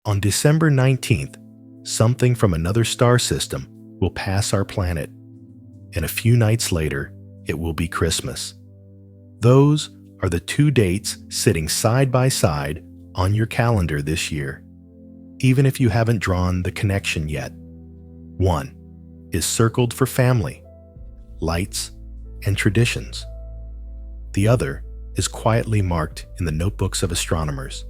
On December 19th, something from another star system will pass our planet, and a few nights later, it will be Christmas. Those are the two dates sitting side by side on your calendar this year, even if you haven't drawn the connection yet. One is circled for family, lights, and traditions. The other is quietly marked in the notebooks of astronomers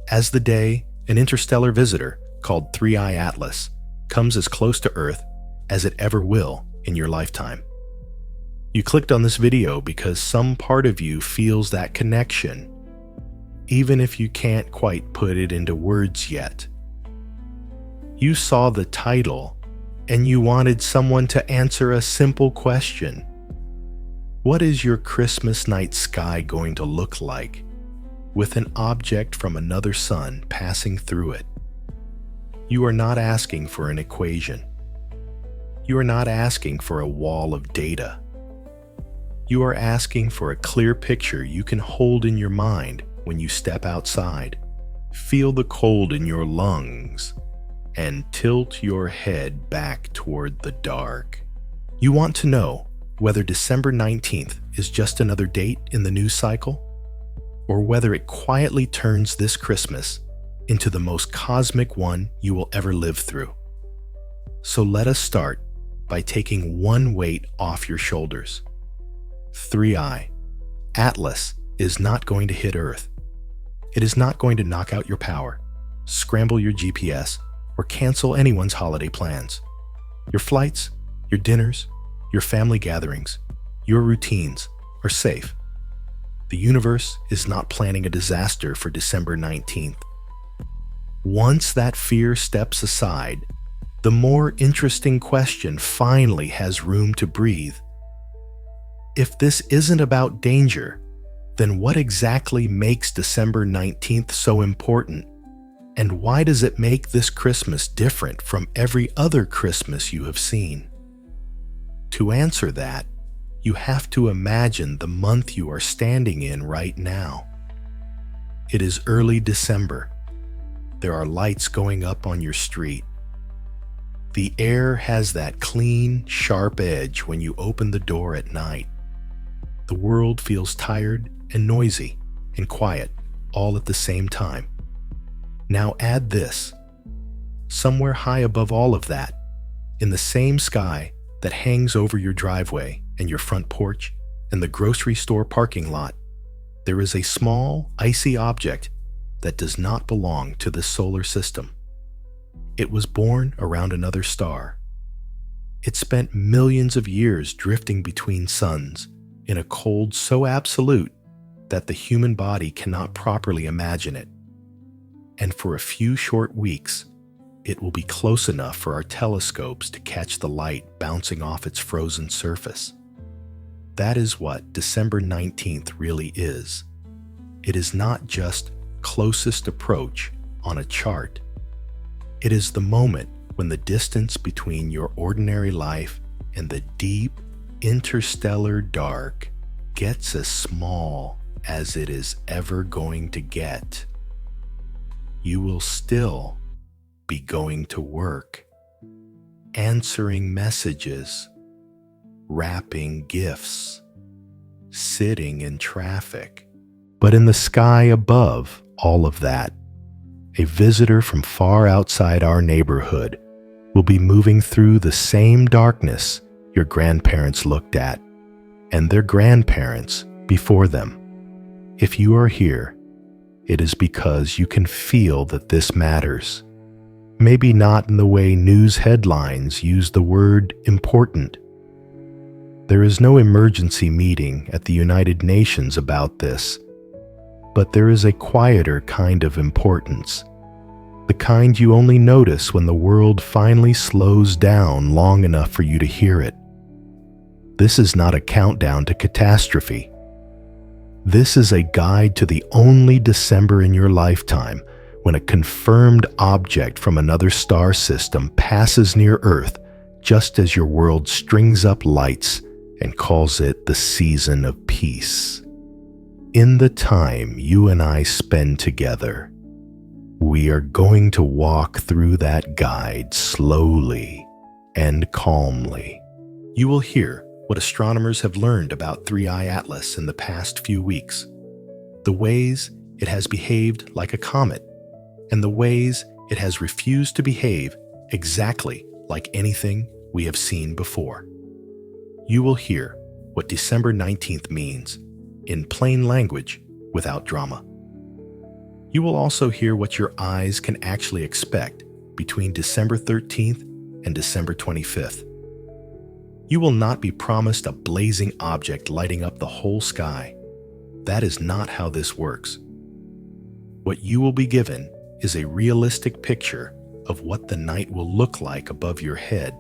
as the day an interstellar visitor called 3I Atlas comes as close to Earth as it ever will in your lifetime. You clicked on this video because some part of you feels that connection, even if you can't quite put it into words yet. You saw the title and you wanted someone to answer a simple question. What is your Christmas night sky going to look like with an object from another sun passing through it? You are not asking for an equation. You are not asking for a wall of data. You are asking for a clear picture you can hold in your mind when you step outside, feel the cold in your lungs, and tilt your head back toward the dark. You want to know whether December 19th is just another date in the news cycle, or whether it quietly turns this Christmas into the most cosmic one you will ever live through. So let us start by taking one weight off your shoulders. 3I, Atlas, is not going to hit Earth. It is not going to knock out your power, scramble your GPS, or cancel anyone's holiday plans. Your flights, your dinners, your family gatherings, your routines are safe. The universe is not planning a disaster for December 19th. Once that fear steps aside, the more interesting question finally has room to breathe. If this isn't about danger, then what exactly makes December 19th so important? And why does it make this Christmas different from every other Christmas you have seen? To answer that, you have to imagine the month you are standing in right now. It is early December. There are lights going up on your street. The air has that clean, sharp edge when you open the door at night. The world feels tired and noisy and quiet all at the same time. Now add this. Somewhere high above all of that, in the same sky that hangs over your driveway and your front porch and the grocery store parking lot, there is a small, icy object that does not belong to the solar system. It was born around another star. It spent millions of years drifting between suns in a cold so absolute that the human body cannot properly imagine it. And for a few short weeks, it will be close enough for our telescopes to catch the light bouncing off its frozen surface. That is what December 19th really is. It is not just closest approach on a chart. It is the moment when the distance between your ordinary life and the deep, interstellar dark gets as small as it is ever going to get. You will still be going to work, answering messages, wrapping gifts, sitting in traffic. But in the sky above all of that, a visitor from far outside our neighborhood will be moving through the same darkness your grandparents looked at, and their grandparents before them. If you are here, it is because you can feel that this matters. Maybe not in the way news headlines use the word important. There is no emergency meeting at the United Nations about this, but there is a quieter kind of importance, the kind you only notice when the world finally slows down long enough for you to hear it. This is not a countdown to catastrophe. This is a guide to the only December in your lifetime when a confirmed object from another star system passes near Earth just as your world strings up lights and calls it the season of peace. In the time you and I spend together, We are going to walk through that guide slowly and calmly. You will hear what astronomers have learned about 3I Atlas in the past few weeks, the ways it has behaved like a comet, and the ways it has refused to behave exactly like anything we have seen before. You will hear what December 19th means in plain language without drama. You will also hear what your eyes can actually expect between December 13th and December 25th. You will not be promised a blazing object lighting up the whole sky. That is not how this works. What you will be given is a realistic picture of what the night will look like above your head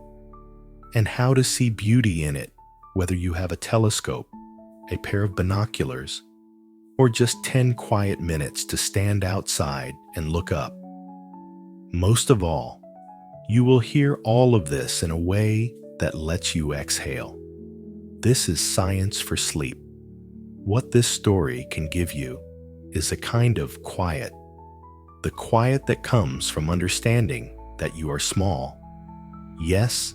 and how to see beauty in it, whether you have a telescope, a pair of binoculars, or just 10 quiet minutes to stand outside and look up. Most of all, you will hear all of this in a way that lets you exhale. This is science for sleep. What this story can give you is a kind of quiet. The quiet that comes from understanding that you are small. Yes,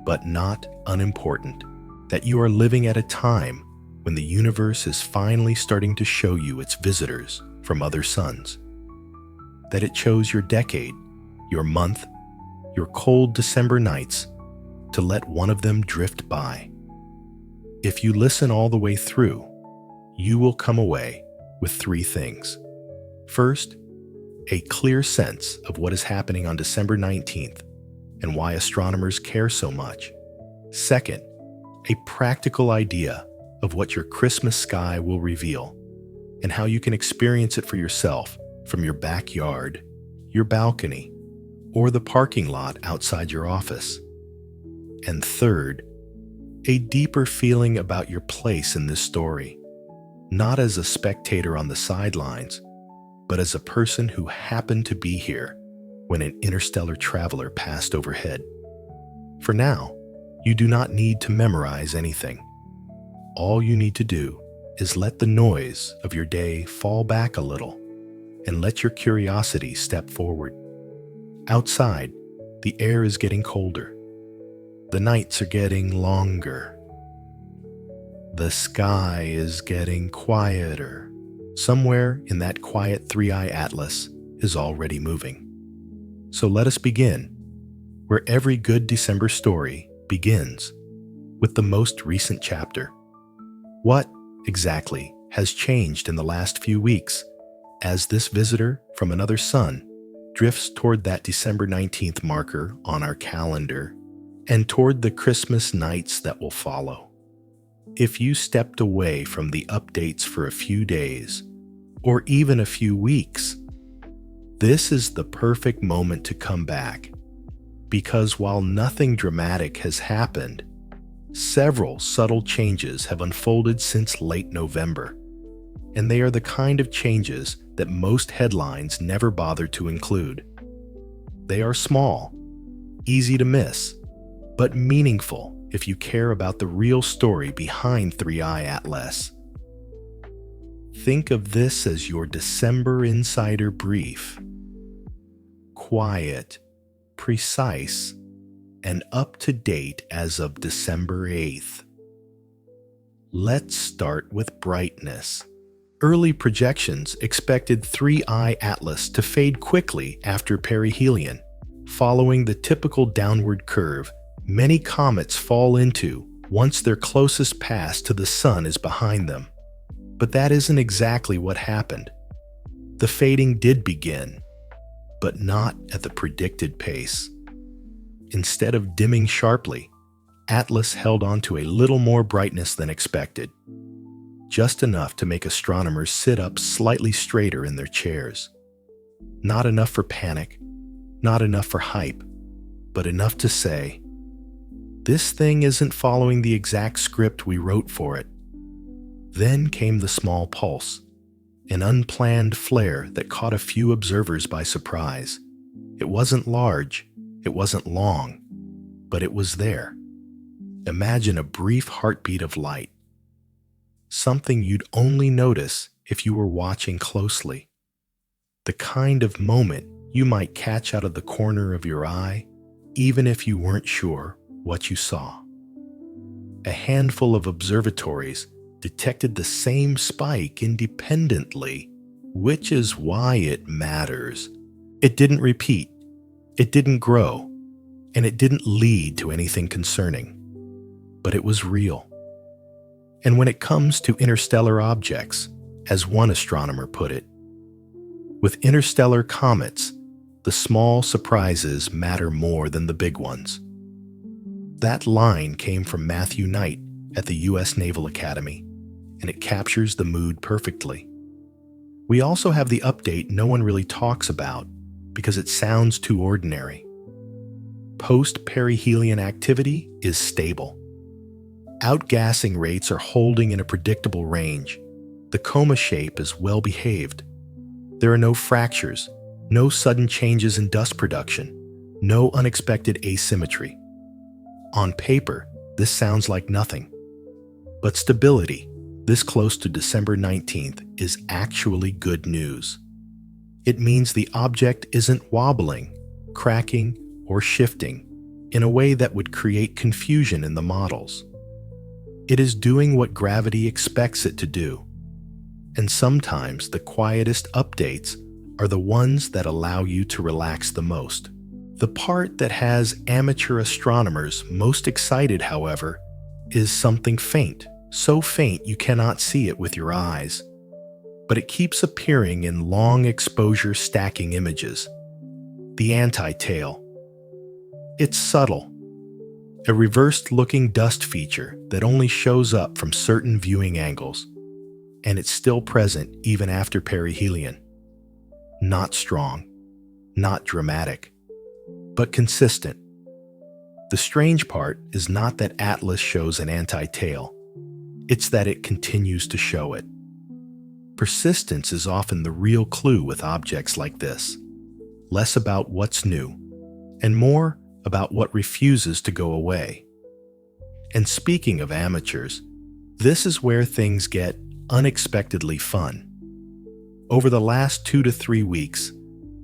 but not unimportant. That you are living at a time when the universe is finally starting to show you its visitors from other suns. That it chose your decade, your month, your cold December nights to let one of them drift by. If you listen all the way through, you will come away with 3 things. First, a clear sense of what is happening on December 19th and why astronomers care so much. Second, a practical idea of what your Christmas sky will reveal and how you can experience it for yourself from your backyard, your balcony, or the parking lot outside your office. And third, a deeper feeling about your place in this story, not as a spectator on the sidelines, but as a person who happened to be here when an interstellar traveler passed overhead. For now, you do not need to memorize anything. All you need to do is let the noise of your day fall back a little and let your curiosity step forward. Outside, the air is getting colder. The nights are getting longer. The sky is getting quieter. Somewhere in that quiet 3I Atlas is already moving. So let us begin, where every good December story begins, with the most recent chapter. What, exactly, has changed in the last few weeks as this visitor from another sun drifts toward that December 19th marker on our calendar and toward the Christmas nights that will follow? If you stepped away from the updates for a few days, or even a few weeks, this is the perfect moment to come back, because while nothing dramatic has happened, several subtle changes have unfolded since late November, and they are the kind of changes that most headlines never bother to include. They are small, easy to miss, but meaningful if you care about the real story behind 3I Atlas. Think of this as your December insider brief. Quiet, precise, and up to date as of December 8th. Let's start with brightness. Early projections expected 3I Atlas to fade quickly after perihelion, following the typical downward curve many comets fall into once their closest pass to the sun is behind them. But that isn't exactly what happened. The fading did begin, but not at the predicted pace. Instead of dimming sharply, Atlas held on to a little more brightness than expected, just enough to make astronomers sit up slightly straighter in their chairs. Not enough for panic, not enough for hype, but enough to say, this thing isn't following the exact script we wrote for it. Then came the small pulse, an unplanned flare that caught a few observers by surprise. It wasn't large, it wasn't long, but it was there. Imagine a brief heartbeat of light, something you'd only notice if you were watching closely. The kind of moment you might catch out of the corner of your eye, even if you weren't sure what you saw. A handful of observatories detected the same spike independently, which is why it matters. It didn't repeat, it didn't grow, and it didn't lead to anything concerning. But it was real. And when it comes to interstellar objects, as one astronomer put it, with interstellar comets, the small surprises matter more than the big ones. That line came from Matthew Knight at the U.S. Naval Academy, and it captures the mood perfectly. We also have the update no one really talks about because it sounds too ordinary. Post-perihelion activity is stable. Outgassing rates are holding in a predictable range. The coma shape is well behaved. There are no fractures, no sudden changes in dust production, no unexpected asymmetry. On paper, this sounds like nothing. But stability, this close to December 19th, is actually good news. It means the object isn't wobbling, cracking, or shifting in a way that would create confusion in the models. It is doing what gravity expects it to do. And sometimes the quietest updates are the ones that allow you to relax the most. The part that has amateur astronomers most excited, however, is something faint, so faint you cannot see it with your eyes. But it keeps appearing in long exposure stacking images. The anti-tail. It's subtle. A reversed-looking dust feature that only shows up from certain viewing angles. And it's still present even after perihelion. Not strong, not dramatic, but consistent. The strange part is not that Atlas shows an anti-tail, it's that it continues to show it. Persistence is often the real clue with objects like this, less about what's new, and more about what refuses to go away. And speaking of amateurs, this is where things get unexpectedly fun. Over the last 2 to 3 weeks,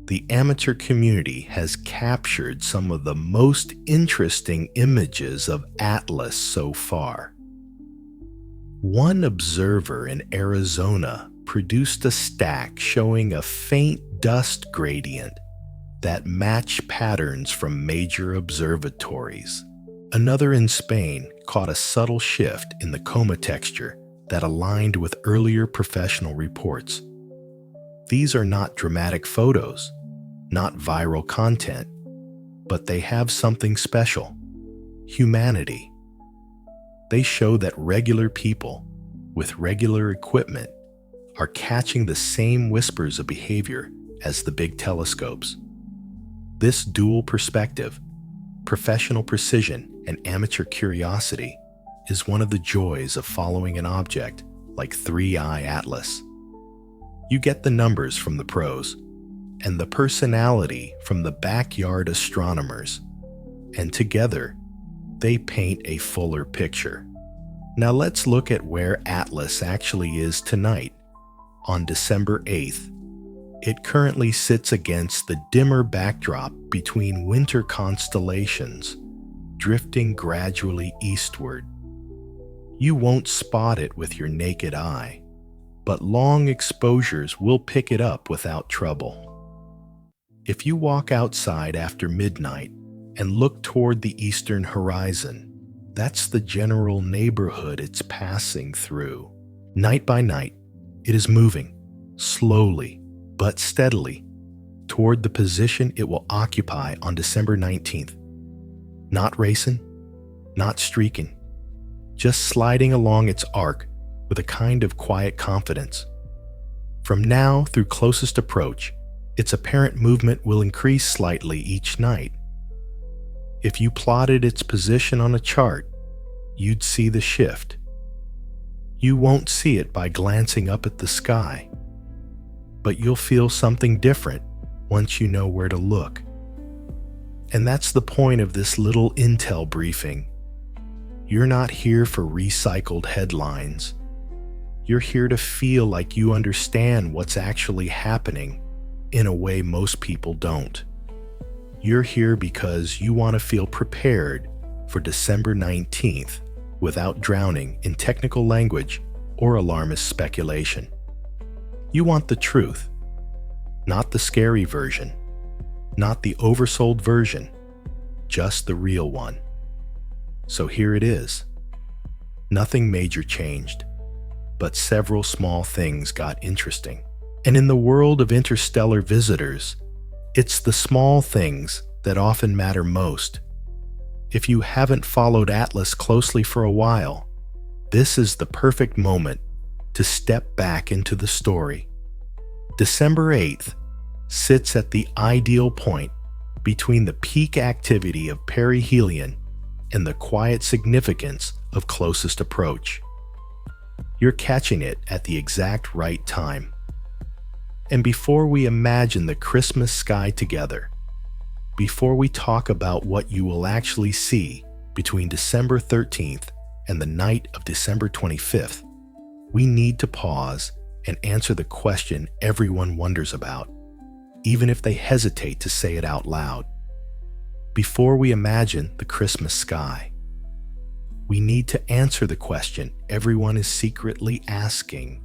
the amateur community has captured some of the most interesting images of Atlas so far. One observer in Arizona produced a stack showing a faint dust gradient that matched patterns from major observatories. Another in Spain caught a subtle shift in the coma texture that aligned with earlier professional reports. These are not dramatic photos, not viral content, but they have something special: humanity. They show that regular people with regular equipment are catching the same whispers of behavior as the big telescopes. This dual perspective, professional precision and amateur curiosity, is one of the joys of following an object like 3i Atlas. You get the numbers from the pros and the personality from the backyard astronomers, and together they paint a fuller picture. Now let's look at where Atlas actually is tonight, on December 8th. It currently sits against the dimmer backdrop between winter constellations, drifting gradually eastward. You won't spot it with your naked eye, but long exposures will pick it up without trouble. If you walk outside after midnight and look toward the eastern horizon, that's the general neighborhood it's passing through. Night by night, it is moving, slowly but steadily, toward the position it will occupy on December 19th. Not racing, not streaking, just sliding along its arc with a kind of quiet confidence. From now through closest approach, its apparent movement will increase slightly each night. If you plotted its position on a chart, you'd see the shift. You won't see it by glancing up at the sky, but you'll feel something different once you know where to look. And that's the point of this little intel briefing. You're not here for recycled headlines. You're here to feel like you understand what's actually happening in a way most people don't. You're here because you want to feel prepared for December 19th without drowning in technical language or alarmist speculation. You want the truth, not the scary version, not the oversold version, just the real one. So here it is. Nothing major changed, but several small things got interesting. And in the world of interstellar visitors, it's the small things that often matter most. If you haven't followed Atlas closely for a while, this is the perfect moment to step back into the story. December 8th sits at the ideal point between the peak activity of perihelion and the quiet significance of closest approach. You're catching it at the exact right time. And before we imagine the Christmas sky together, before we talk about what you will actually see between December 13th and the night of December 25th, we need to pause and answer the question everyone wonders about, even if they hesitate to say it out loud. Before we imagine the Christmas sky, we need to answer the question everyone is secretly asking.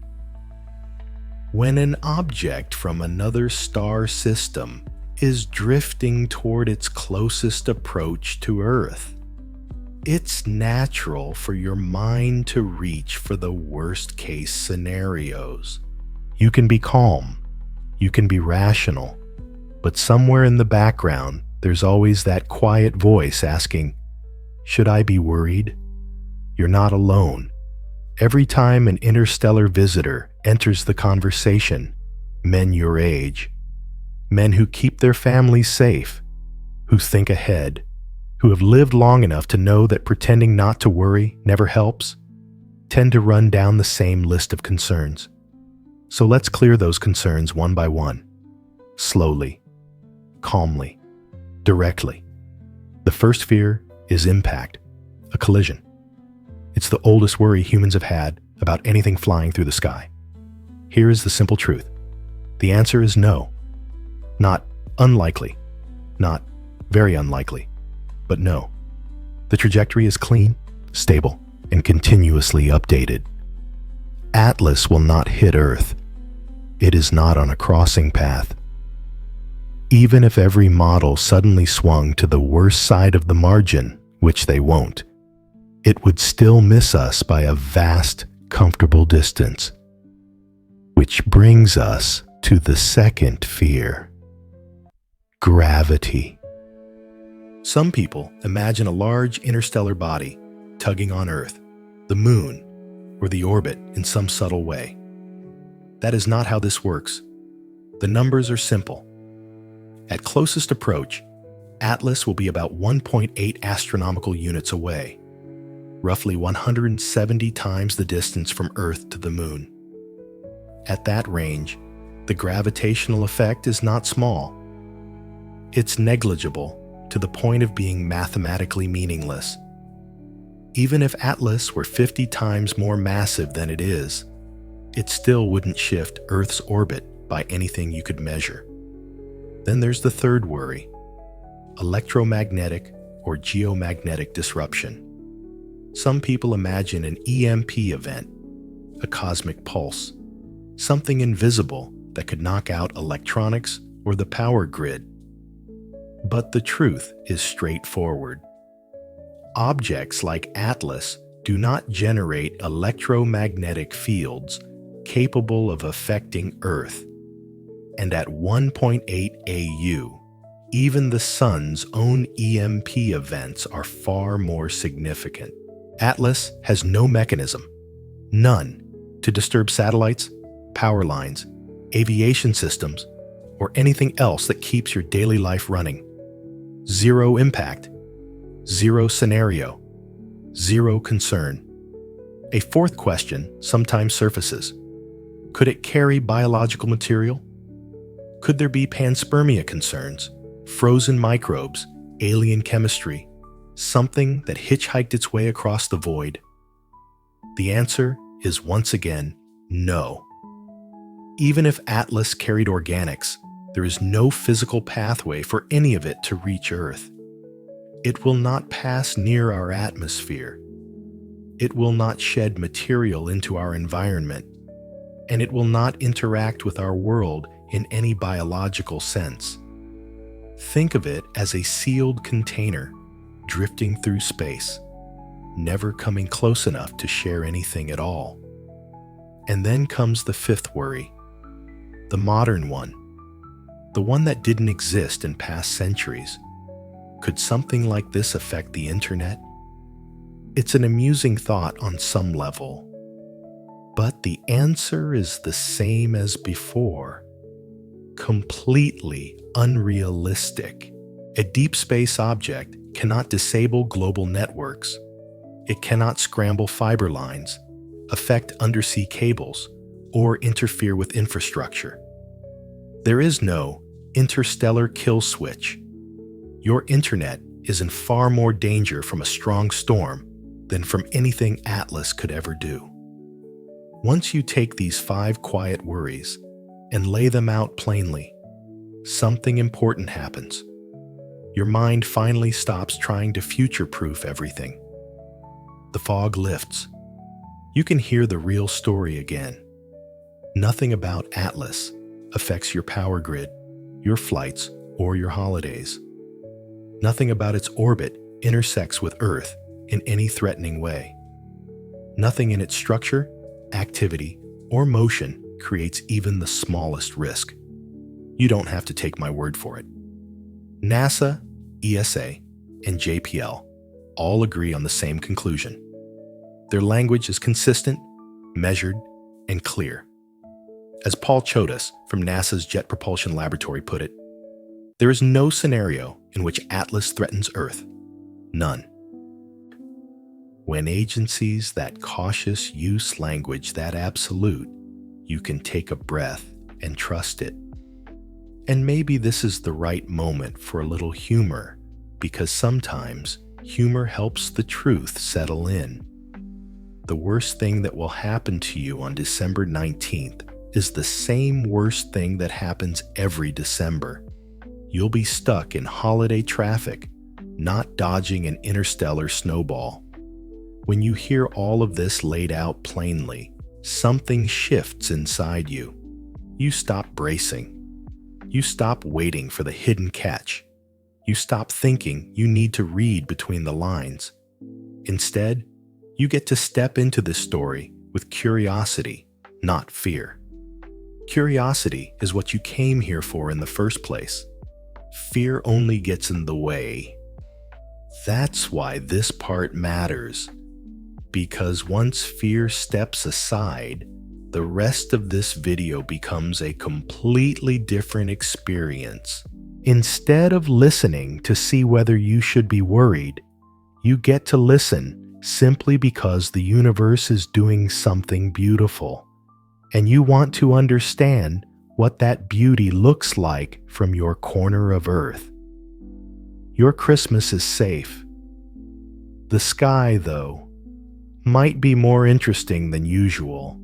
When an object from another star system is drifting toward its closest approach to Earth, it's natural for your mind to reach for the worst-case scenarios. You can be calm, you can be rational, but somewhere in the background, there's always that quiet voice asking, "Should I be worried?" You're not alone. Every time an interstellar visitor enters the conversation, men your age, men who keep their families safe, who think ahead, who have lived long enough to know that pretending not to worry never helps, tend to run down the same list of concerns. So let's clear those concerns one by one, slowly, calmly, directly. The first fear is impact, a collision. It's the oldest worry humans have had about anything flying through the sky. Here is the simple truth. The answer is no. Not unlikely, not very unlikely, but no. The trajectory is clean, stable, and continuously updated. Atlas will not hit Earth. It is not on a crossing path. Even if every model suddenly swung to the worst side of the margin, which they won't, it would still miss us by a vast, comfortable distance. Which brings us to the second fear: gravity. Some people imagine a large interstellar body tugging on Earth, the Moon, or the orbit in some subtle way. That is not how this works. The numbers are simple. At closest approach, Atlas will be about 1.8 astronomical units away, roughly 170 times the distance from Earth to the Moon. At that range, the gravitational effect is not small. It's negligible to the point of being mathematically meaningless. Even if Atlas were 50 times more massive than it is, it still wouldn't shift Earth's orbit by anything you could measure. Then there's the third worry: electromagnetic or geomagnetic disruption. Some people imagine an EMP event, a cosmic pulse, something invisible that could knock out electronics or the power grid. But the truth is straightforward. Objects like Atlas do not generate electromagnetic fields capable of affecting Earth. And at 1.8 AU, even the Sun's own EMP events are far more significant. Atlas has no mechanism, none, to disturb satellites, power lines, aviation systems, or anything else that keeps your daily life running. Zero impact, zero scenario, zero concern. A fourth question sometimes surfaces. Could it carry biological material? Could there be panspermia concerns, frozen microbes, alien chemistry, something that hitchhiked its way across the void? The answer is once again no. Even if Atlas carried organics, There is no physical pathway for any of it to reach Earth. It will not pass near our atmosphere. It will not shed material into our environment, and it will not interact with our world in any biological sense. Think of it as a sealed container drifting through space, never coming close enough to share anything at all. And then comes the fifth worry, the modern one, the one that didn't exist in past centuries. Could something like this affect the internet? It's an amusing thought on some level, but the answer is the same as before. Completely unrealistic. A deep space object cannot disable global networks. It cannot scramble fiber lines, affect undersea cables, or interfere with infrastructure. There is no interstellar kill switch. Your internet is in far more danger from a strong storm than from anything Atlas could ever do. Once you take these 5 quiet worries and lay them out plainly, something important happens. Your mind finally stops trying to future-proof everything. The fog lifts. You can hear the real story again. Nothing about Atlas affects your power grid, your flights, or your holidays. Nothing about its orbit intersects with Earth in any threatening way. Nothing in its structure, activity, or motion creates even the smallest risk. You don't have to take my word for it. NASA, ESA, and JPL all agree on the same conclusion. Their language is consistent, measured, and clear. As Paul Chodas from NASA's Jet Propulsion Laboratory put it, there is no scenario in which Atlas threatens Earth. None. When agencies that cautious use language that absolute, you can take a breath and trust it. And maybe this is the right moment for a little humor, because sometimes humor helps the truth settle in. The worst thing that will happen to you on December 19th is the same worst thing that happens every December. You'll be stuck in holiday traffic, not dodging an interstellar snowball. When you hear all of this laid out plainly, something shifts inside you. You stop bracing. You stop waiting for the hidden catch. You stop thinking you need to read between the lines. Instead, you get to step into this story with curiosity, not fear. Curiosity is what you came here for in the first place. Fear only gets in the way. That's why this part matters. Because once fear steps aside, the rest of this video becomes a completely different experience. Instead of listening to see whether you should be worried, you get to listen simply because the universe is doing something beautiful, and you want to understand what that beauty looks like from your corner of Earth. Your Christmas is safe. The sky, though, might be more interesting than usual.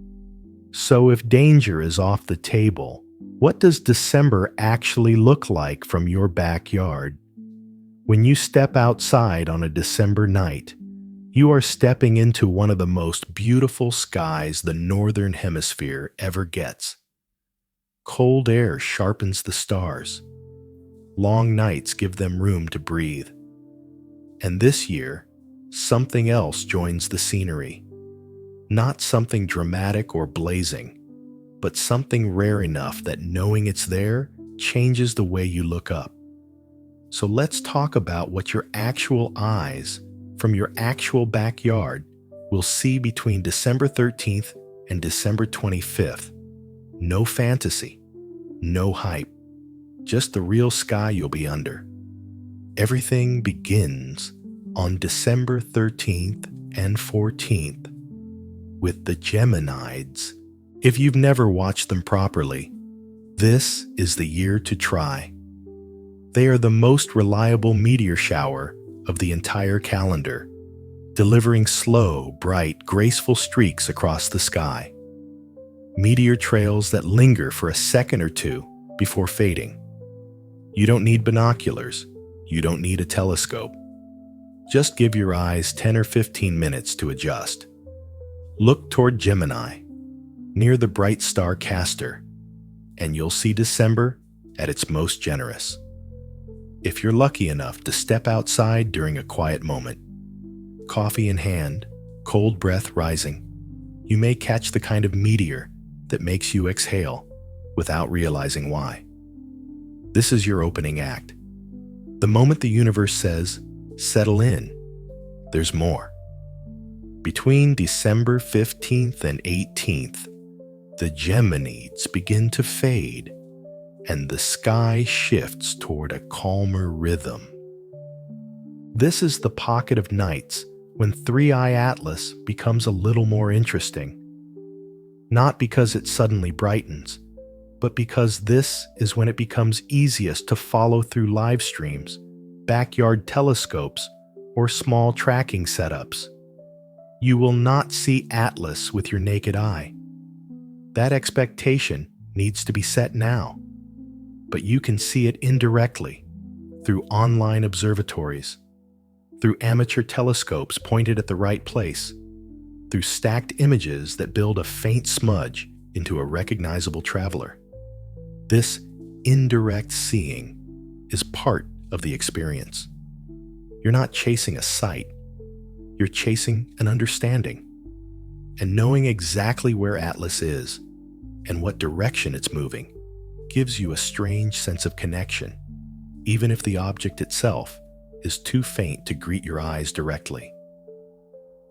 So if danger is off the table, what does December actually look like from your backyard? When you step outside on a December night, you are stepping into one of the most beautiful skies the Northern Hemisphere ever gets. Cold air sharpens the stars. Long nights give them room to breathe. And this year, something else joins the scenery. Not something dramatic or blazing, but something rare enough that knowing it's there changes the way you look up. So let's talk about what your actual eyes from your actual backyard will see between December 13th and December 25th. No fantasy, no hype, just the real sky you'll be under. Everything begins on December 13th and 14th with the Geminids. If you've never watched them properly, this is the year to try. They are the most reliable meteor shower of the entire calendar, delivering slow, bright, graceful streaks across the sky. Meteor trails that linger for a second or two before fading. You don't need binoculars. You don't need a telescope. Just give your eyes 10 or 15 minutes to adjust. Look toward Gemini, near the bright star Castor, and you'll see December at its most generous. If you're lucky enough to step outside during a quiet moment, coffee in hand, cold breath rising, you may catch the kind of meteor that makes you exhale without realizing why. This is your opening act. The moment the universe says, settle in, there's more. Between December 15th and 18th, the Geminids begin to fade, and the sky shifts toward a calmer rhythm. This is the pocket of nights when Three-Eye Atlas becomes a little more interesting. Not because it suddenly brightens, but because this is when it becomes easiest to follow through live streams, backyard telescopes, or small tracking setups. You will not see Atlas with your naked eye. That expectation needs to be set now, but you can see it indirectly through online observatories, through amateur telescopes pointed at the right place, through stacked images that build a faint smudge into a recognizable traveler. This indirect seeing is part of the experience. You're not chasing a sight, you're chasing an understanding. And knowing exactly where Atlas is and what direction it's moving gives you a strange sense of connection, even if the object itself is too faint to greet your eyes directly.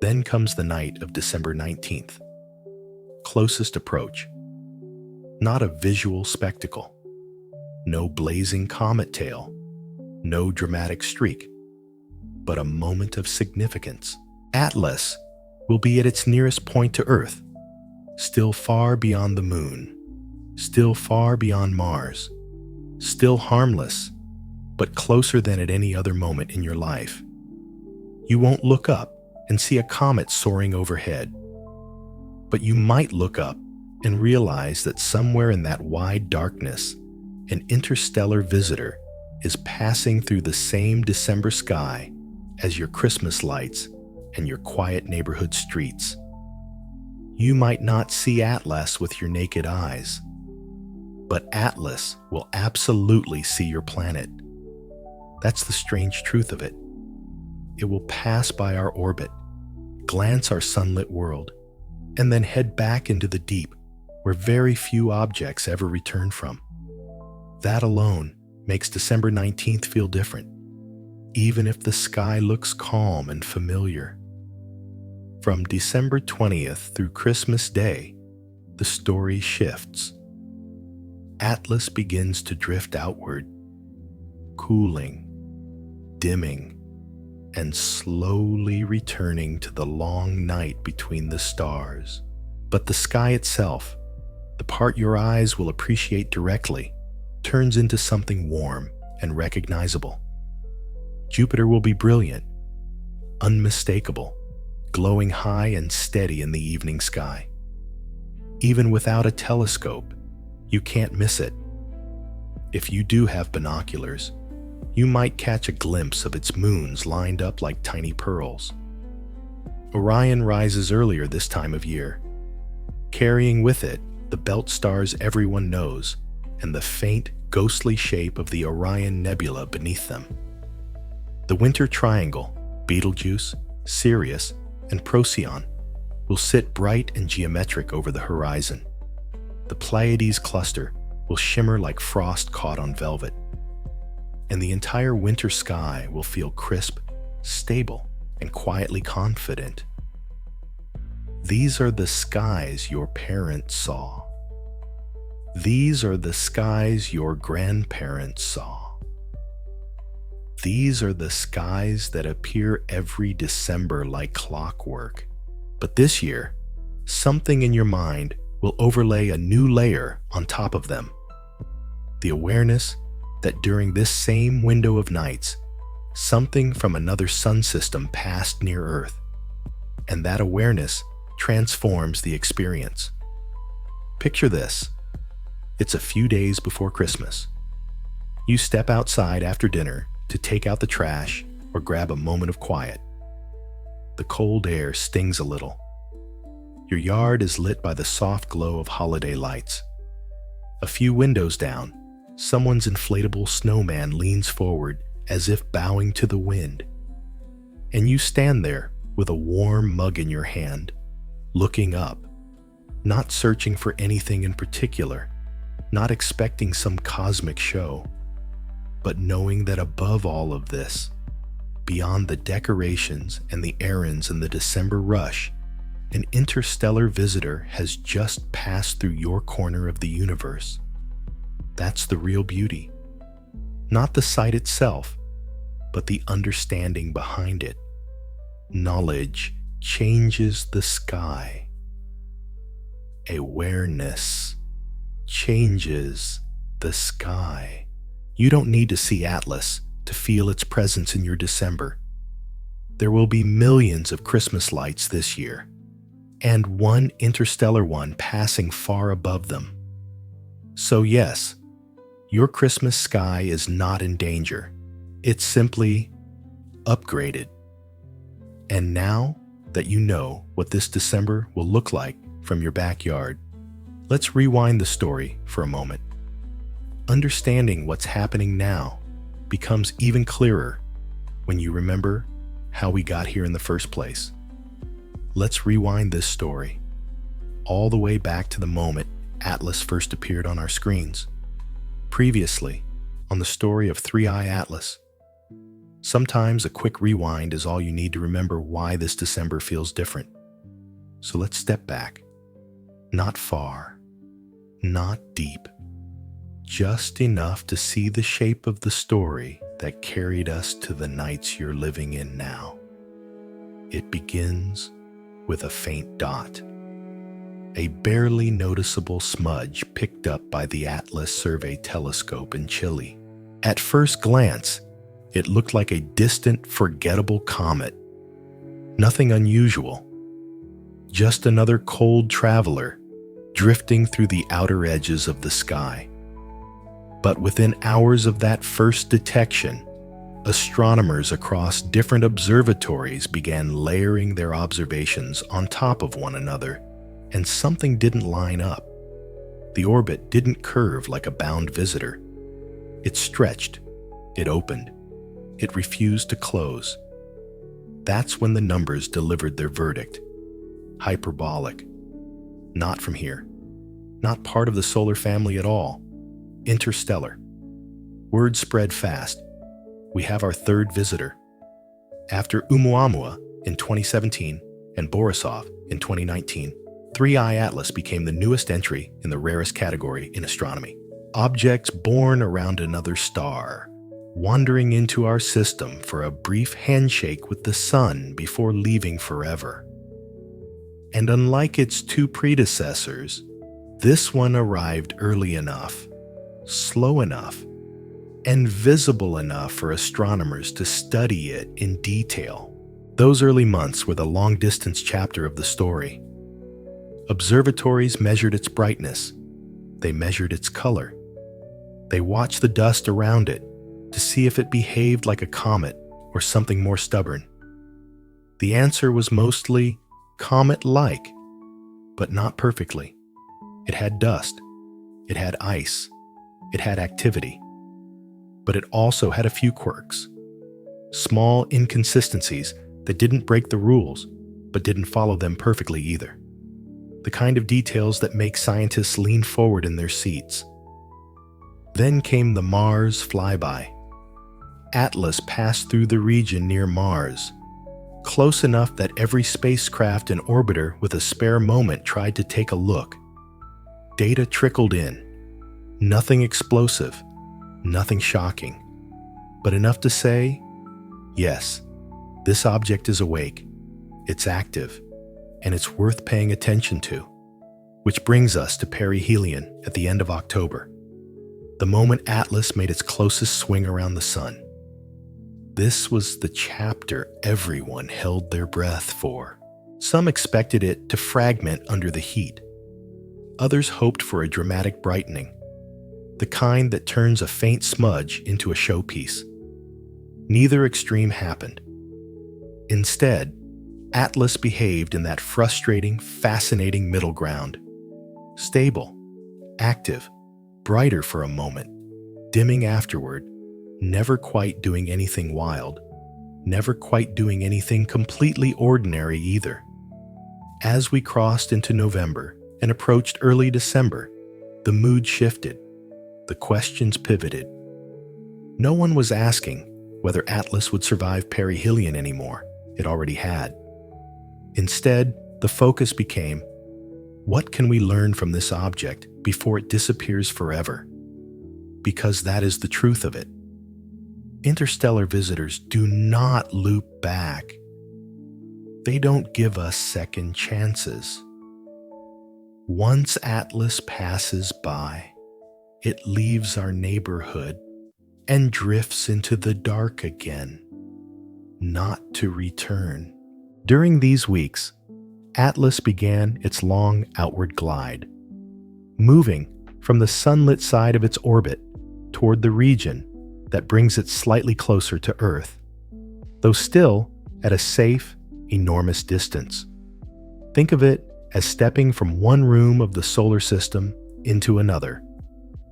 Then comes the night of December 19th. Closest approach. Not a visual spectacle. No blazing comet tail. No dramatic streak. But a moment of significance. Atlas will be at its nearest point to Earth, still far beyond the Moon, still far beyond Mars, still harmless, but closer than at any other moment in your life. You won't look up and see a comet soaring overhead, but you might look up and realize that somewhere in that wide darkness, an interstellar visitor is passing through the same December sky as your Christmas lights and your quiet neighborhood streets. You might not see Atlas with your naked eyes, but Atlas will absolutely see your planet. That's the strange truth of it. It will pass by our orbit, glance our sunlit world, and then head back into the deep, where very few objects ever return from. That alone makes December 19th feel different, even if the sky looks calm and familiar. From December 20th through Christmas Day, the story shifts. Atlas begins to drift outward, cooling, dimming, and slowly returning to the long night between the stars. But the sky itself, the part your eyes will appreciate directly, turns into something warm and recognizable. Jupiter will be brilliant, unmistakable, glowing high and steady in the evening sky. Even without a telescope, you can't miss it. If you do have binoculars, you might catch a glimpse of its moons lined up like tiny pearls. Orion rises earlier this time of year, carrying with it the belt stars everyone knows and the faint, ghostly shape of the Orion Nebula beneath them. The winter triangle, Betelgeuse, Sirius, and Procyon, will sit bright and geometric over the horizon. The Pleiades cluster will shimmer like frost caught on velvet, and the entire winter sky will feel crisp, stable, and quietly confident. These are the skies your parents saw. These are the skies your grandparents saw. These are the skies that appear every December like clockwork. But this year, something in your mind will overlay a new layer on top of them. The awareness that during this same window of nights, something from another sun system passed near Earth, and that awareness transforms the experience. Picture this. It's a few days before Christmas. You step outside after dinner to take out the trash or grab a moment of quiet. The cold air stings a little. Your yard is lit by the soft glow of holiday lights. A few windows down, someone's inflatable snowman leans forward as if bowing to the wind. And you stand there with a warm mug in your hand, looking up, not searching for anything in particular, not expecting some cosmic show, but knowing that above all of this, beyond the decorations and the errands and the December rush, an interstellar visitor has just passed through your corner of the universe. That's the real beauty. Not the sight itself, but the understanding behind it. Knowledge changes the sky. Awareness changes the sky. You don't need to see Atlas to feel its presence in your December. There will be millions of Christmas lights this year, and one interstellar one passing far above them. So yes, your Christmas sky is not in danger. It's simply upgraded. And now that you know what this December will look like from your backyard, let's rewind the story for a moment. Understanding what's happening now becomes even clearer when you remember how we got here in the first place. Let's rewind this story all the way back to the moment Atlas first appeared on our screens. Previously, on the story of Three-Eye Atlas. Sometimes a quick rewind is all you need to remember why this December feels different. So let's step back. Not far, not deep, just enough to see the shape of the story that carried us to the nights you're living in now. It begins with a faint dot, a barely noticeable smudge picked up by the Atlas Survey Telescope in Chile. At first glance, it looked like a distant, forgettable comet. Nothing unusual, just another cold traveler drifting through the outer edges of the sky. But within hours of that first detection, astronomers across different observatories began layering their observations on top of one another, and something didn't line up. The orbit didn't curve like a bound visitor. It stretched, it opened, it refused to close. That's when the numbers delivered their verdict. Hyperbolic. Not from here. Not part of the solar family at all. Interstellar. Word spread fast. We have our third visitor. After Oumuamua in 2017 and Borisov in 2019, Three-Eye Atlas became the newest entry in the rarest category in astronomy. Objects born around another star, wandering into our system for a brief handshake with the sun before leaving forever. And unlike its two predecessors, this one arrived early enough, slow enough, and visible enough for astronomers to study it in detail. Those early months were the long-distance chapter of the story. Observatories measured its brightness. They measured its color. They watched the dust around it to see if it behaved like a comet or something more stubborn. The answer was mostly comet-like, but not perfectly. It had dust. It had ice. It had activity. But it also had a few quirks. Small inconsistencies that didn't break the rules, but didn't follow them perfectly either. The kind of details that make scientists lean forward in their seats. Then came the Mars flyby. Atlas passed through the region near Mars, close enough that every spacecraft and orbiter with a spare moment tried to take a look. Data trickled in. Nothing explosive, nothing shocking, but enough to say, yes, this object is awake, it's active, and it's worth paying attention to. Which brings us to perihelion at the end of October, the moment Atlas made its closest swing around the sun. This was the chapter everyone held their breath for. Some expected it to fragment under the heat. Others hoped for a dramatic brightening. the kind that turns a faint smudge into a showpiece. Neither extreme happened. Instead, Atlas behaved in that frustrating, fascinating middle ground. Stable, active, brighter for a moment, dimming afterward, never quite doing anything wild, never quite doing anything completely ordinary either. As we crossed into November and approached early December, the mood shifted, the questions pivoted. No one was asking whether Atlas would survive perihelion anymore. It already had. Instead, the focus became, what can we learn from this object before it disappears forever? Because that is the truth of it. Interstellar visitors do not loop back. They don't give us second chances. Once Atlas passes by, it leaves our neighborhood and drifts into the dark again, not to return. During these weeks, Atlas began its long outward glide, moving from the sunlit side of its orbit toward the region that brings it slightly closer to Earth, though still at a safe, enormous distance. Think of it as stepping from one room of the solar system into another,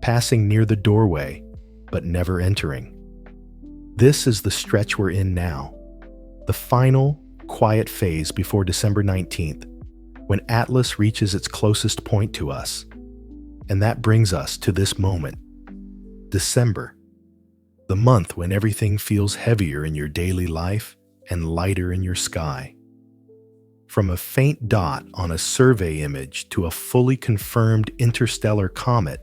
passing near the doorway, but never entering. This is the stretch we're in now, the final, quiet phase before December 19th, when Atlas reaches its closest point to us. And that brings us to this moment, December, the month when everything feels heavier in your daily life and lighter in your sky. From a faint dot on a survey image to a fully confirmed interstellar comet,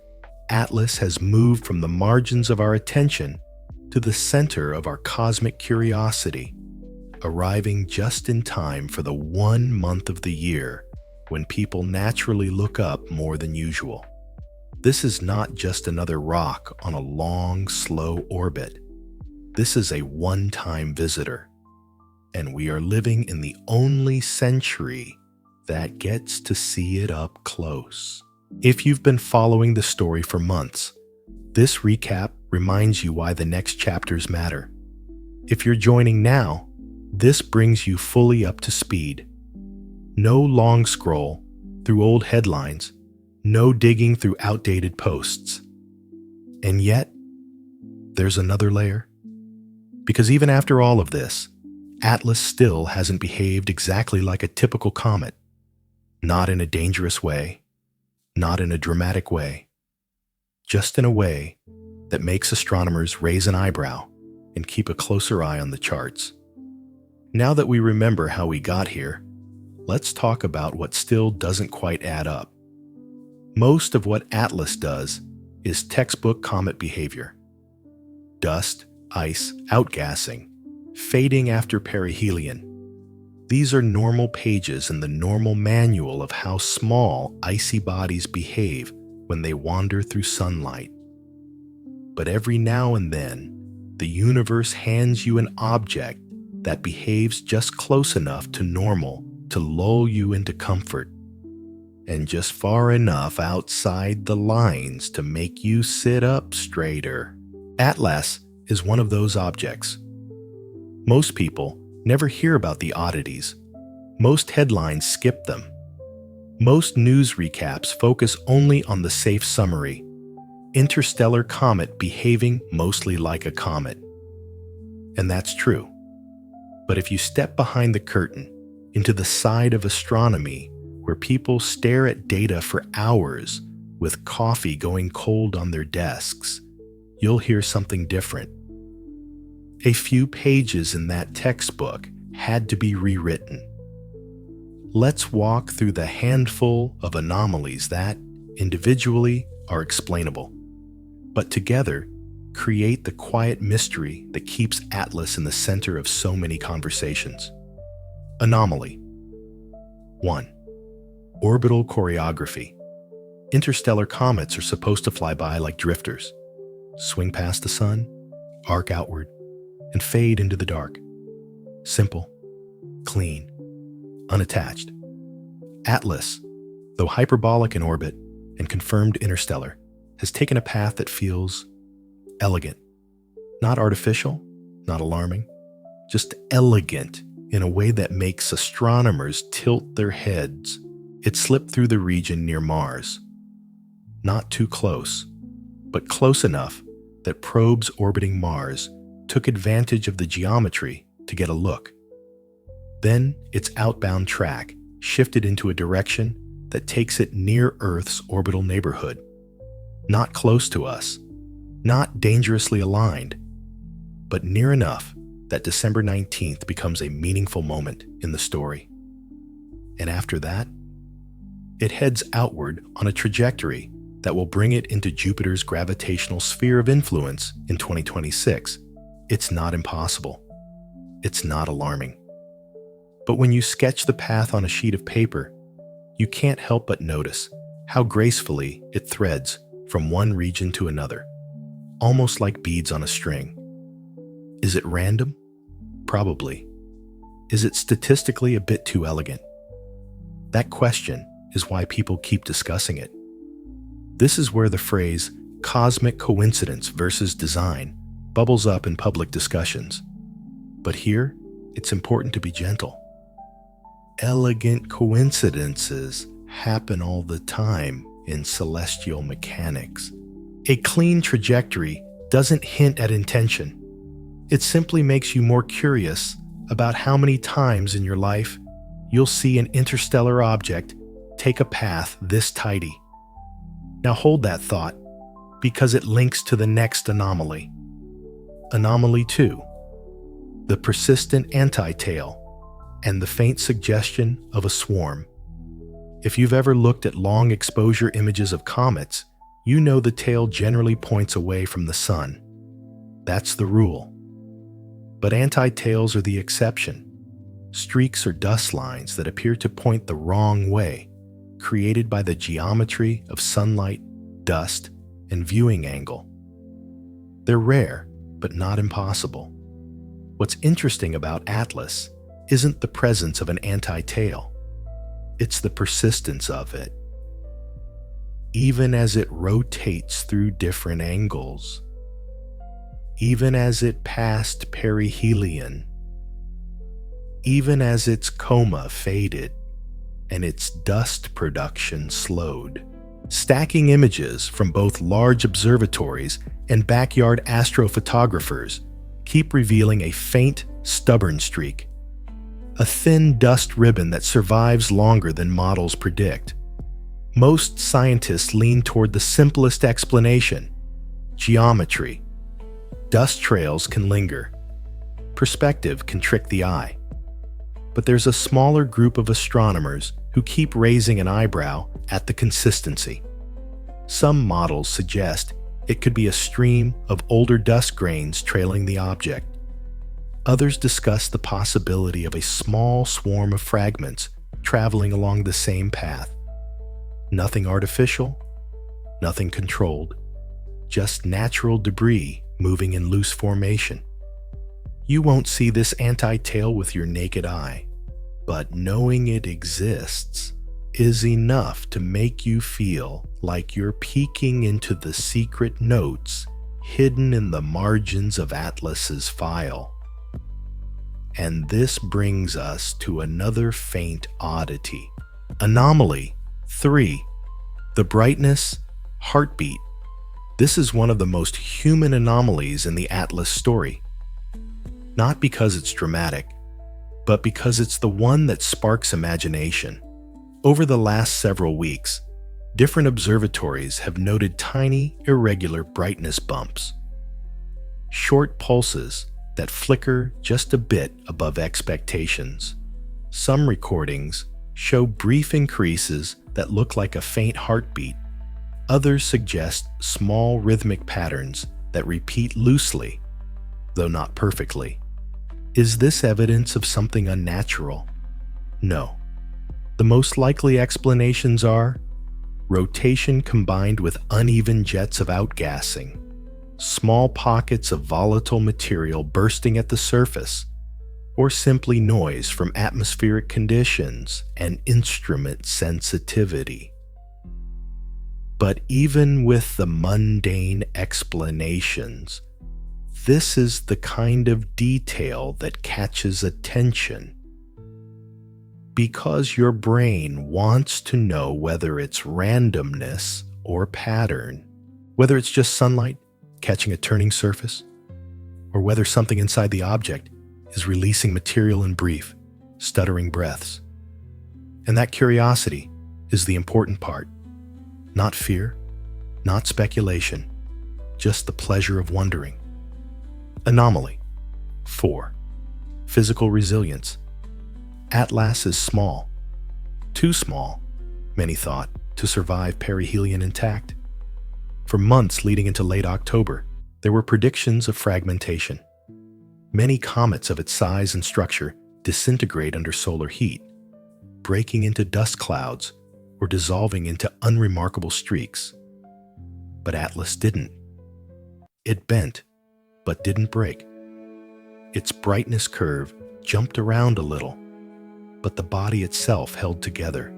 Atlas has moved from the margins of our attention to the center of our cosmic curiosity, arriving just in time for the 1 month of the year when people naturally look up more than usual. This is not just another rock on a long, slow orbit. This is a one-time visitor, and we are living in the only century that gets to see it up close. If you've been following the story for months, this recap reminds you why the next chapters matter. If you're joining now, this brings you fully up to speed. No long scroll through old headlines, no digging through outdated posts. And yet, there's another layer. Because even after all of this, Atlas still hasn't behaved exactly like a typical comet. Not in a dangerous way, not in a dramatic way, just in a way that makes astronomers raise an eyebrow and keep a closer eye on the charts. Now that we remember how we got here, let's talk about what still doesn't quite add up. Most of what Atlas does is textbook comet behavior. Dust, ice, outgassing, fading after perihelion. These are normal pages in the normal manual of how small icy bodies behave when they wander through sunlight. But every now and then, the universe hands you an object that behaves just close enough to normal to lull you into comfort, and just far enough outside the lines to make you sit up straighter. Atlas is one of those objects. Most people never hear about the oddities. Most headlines skip them. Most news recaps focus only on the safe summary: interstellar comet behaving mostly like a comet. And that's true. But if you step behind the curtain into the side of astronomy where people stare at data for hours with coffee going cold on their desks, you'll hear something different. A few pages in that textbook had to be rewritten. Let's walk through the handful of anomalies that, individually, are explainable, but together create the quiet mystery that keeps Atlas in the center of so many conversations. Anomaly 1. Orbital choreography. Interstellar comets are supposed to fly by like drifters, swing past the sun, arc outward, and fade into the dark. Simple, clean, unattached. Atlas, though hyperbolic in orbit and confirmed interstellar, has taken a path that feels elegant. Not artificial, not alarming, just elegant in a way that makes astronomers tilt their heads. It slipped through the region near Mars. Not too close, but close enough that probes orbiting Mars took advantage of the geometry to get a look. Then its outbound track shifted into a direction that takes it near Earth's orbital neighborhood. Not close to us, not dangerously aligned, but near enough that December 19th becomes a meaningful moment in the story. And after that, it heads outward on a trajectory that will bring it into Jupiter's gravitational sphere of influence in 2026. It's not impossible. It's not alarming. But when you sketch the path on a sheet of paper, you can't help but notice how gracefully it threads from one region to another, almost like beads on a string. Is it random? Probably. Is it statistically a bit too elegant? That question is why people keep discussing it. This is where the phrase cosmic coincidence versus design bubbles up in public discussions. But here, it's important to be gentle. Elegant coincidences happen all the time in celestial mechanics. A clean trajectory doesn't hint at intention. It simply makes you more curious about how many times in your life you'll see an interstellar object take a path this tidy. Now hold that thought, because it links to the next anomaly. Anomaly 2, the persistent anti-tail and the faint suggestion of a swarm. If you've ever looked at long exposure images of comets, you know the tail generally points away from the sun. That's the rule. But anti-tails are the exception. Streaks or dust lines that appear to point the wrong way, created by the geometry of sunlight, dust, and viewing angle. They're rare, but not impossible. What's interesting about Atlas isn't the presence of an anti-tail. It's the persistence of it. Even as it rotates through different angles, even as it passed perihelion, even as its coma faded and its dust production slowed. Stacking images from both large observatories and backyard astrophotographers keep revealing a faint, stubborn streak, a thin dust ribbon that survives longer than models predict. Most scientists lean toward the simplest explanation: geometry. Dust trails can linger. Perspective can trick the eye. But there's a smaller group of astronomers who keep raising an eyebrow at the consistency. Some models suggest it could be a stream of older dust grains trailing the object. Others discuss the possibility of a small swarm of fragments traveling along the same path. Nothing artificial, nothing controlled, just natural debris moving in loose formation. You won't see this anti-tail with your naked eye, but knowing it exists is enough to make you feel like you're peeking into the secret notes hidden in the margins of Atlas's file. And this brings us to another faint oddity. Anomaly 3, the brightness, heartbeat. This is one of the most human anomalies in the Atlas story. Not because it's dramatic, but because it's the one that sparks imagination. Over the last several weeks, different observatories have noted tiny, irregular brightness bumps. Short pulses that flicker just a bit above expectations. Some recordings show brief increases that look like a faint heartbeat. Others suggest small rhythmic patterns that repeat loosely, though not perfectly. Is this evidence of something unnatural? No. The most likely explanations are rotation combined with uneven jets of outgassing, small pockets of volatile material bursting at the surface, or simply noise from atmospheric conditions and instrument sensitivity. But even with the mundane explanations, this is the kind of detail that catches attention. Because your brain wants to know whether it's randomness or pattern, whether it's just sunlight catching a turning surface, or whether something inside the object is releasing material in brief, stuttering breaths. And that curiosity is the important part. Not fear, not speculation, just the pleasure of wondering. Anomaly. 4. Physical resilience. Atlas is small. Too small, many thought, to survive perihelion intact. For months leading into late October, there were predictions of fragmentation. Many comets of its size and structure disintegrate under solar heat, breaking into dust clouds or dissolving into unremarkable streaks. But Atlas didn't. It bent, but didn't break. Its brightness curve jumped around a little, but the body itself held together,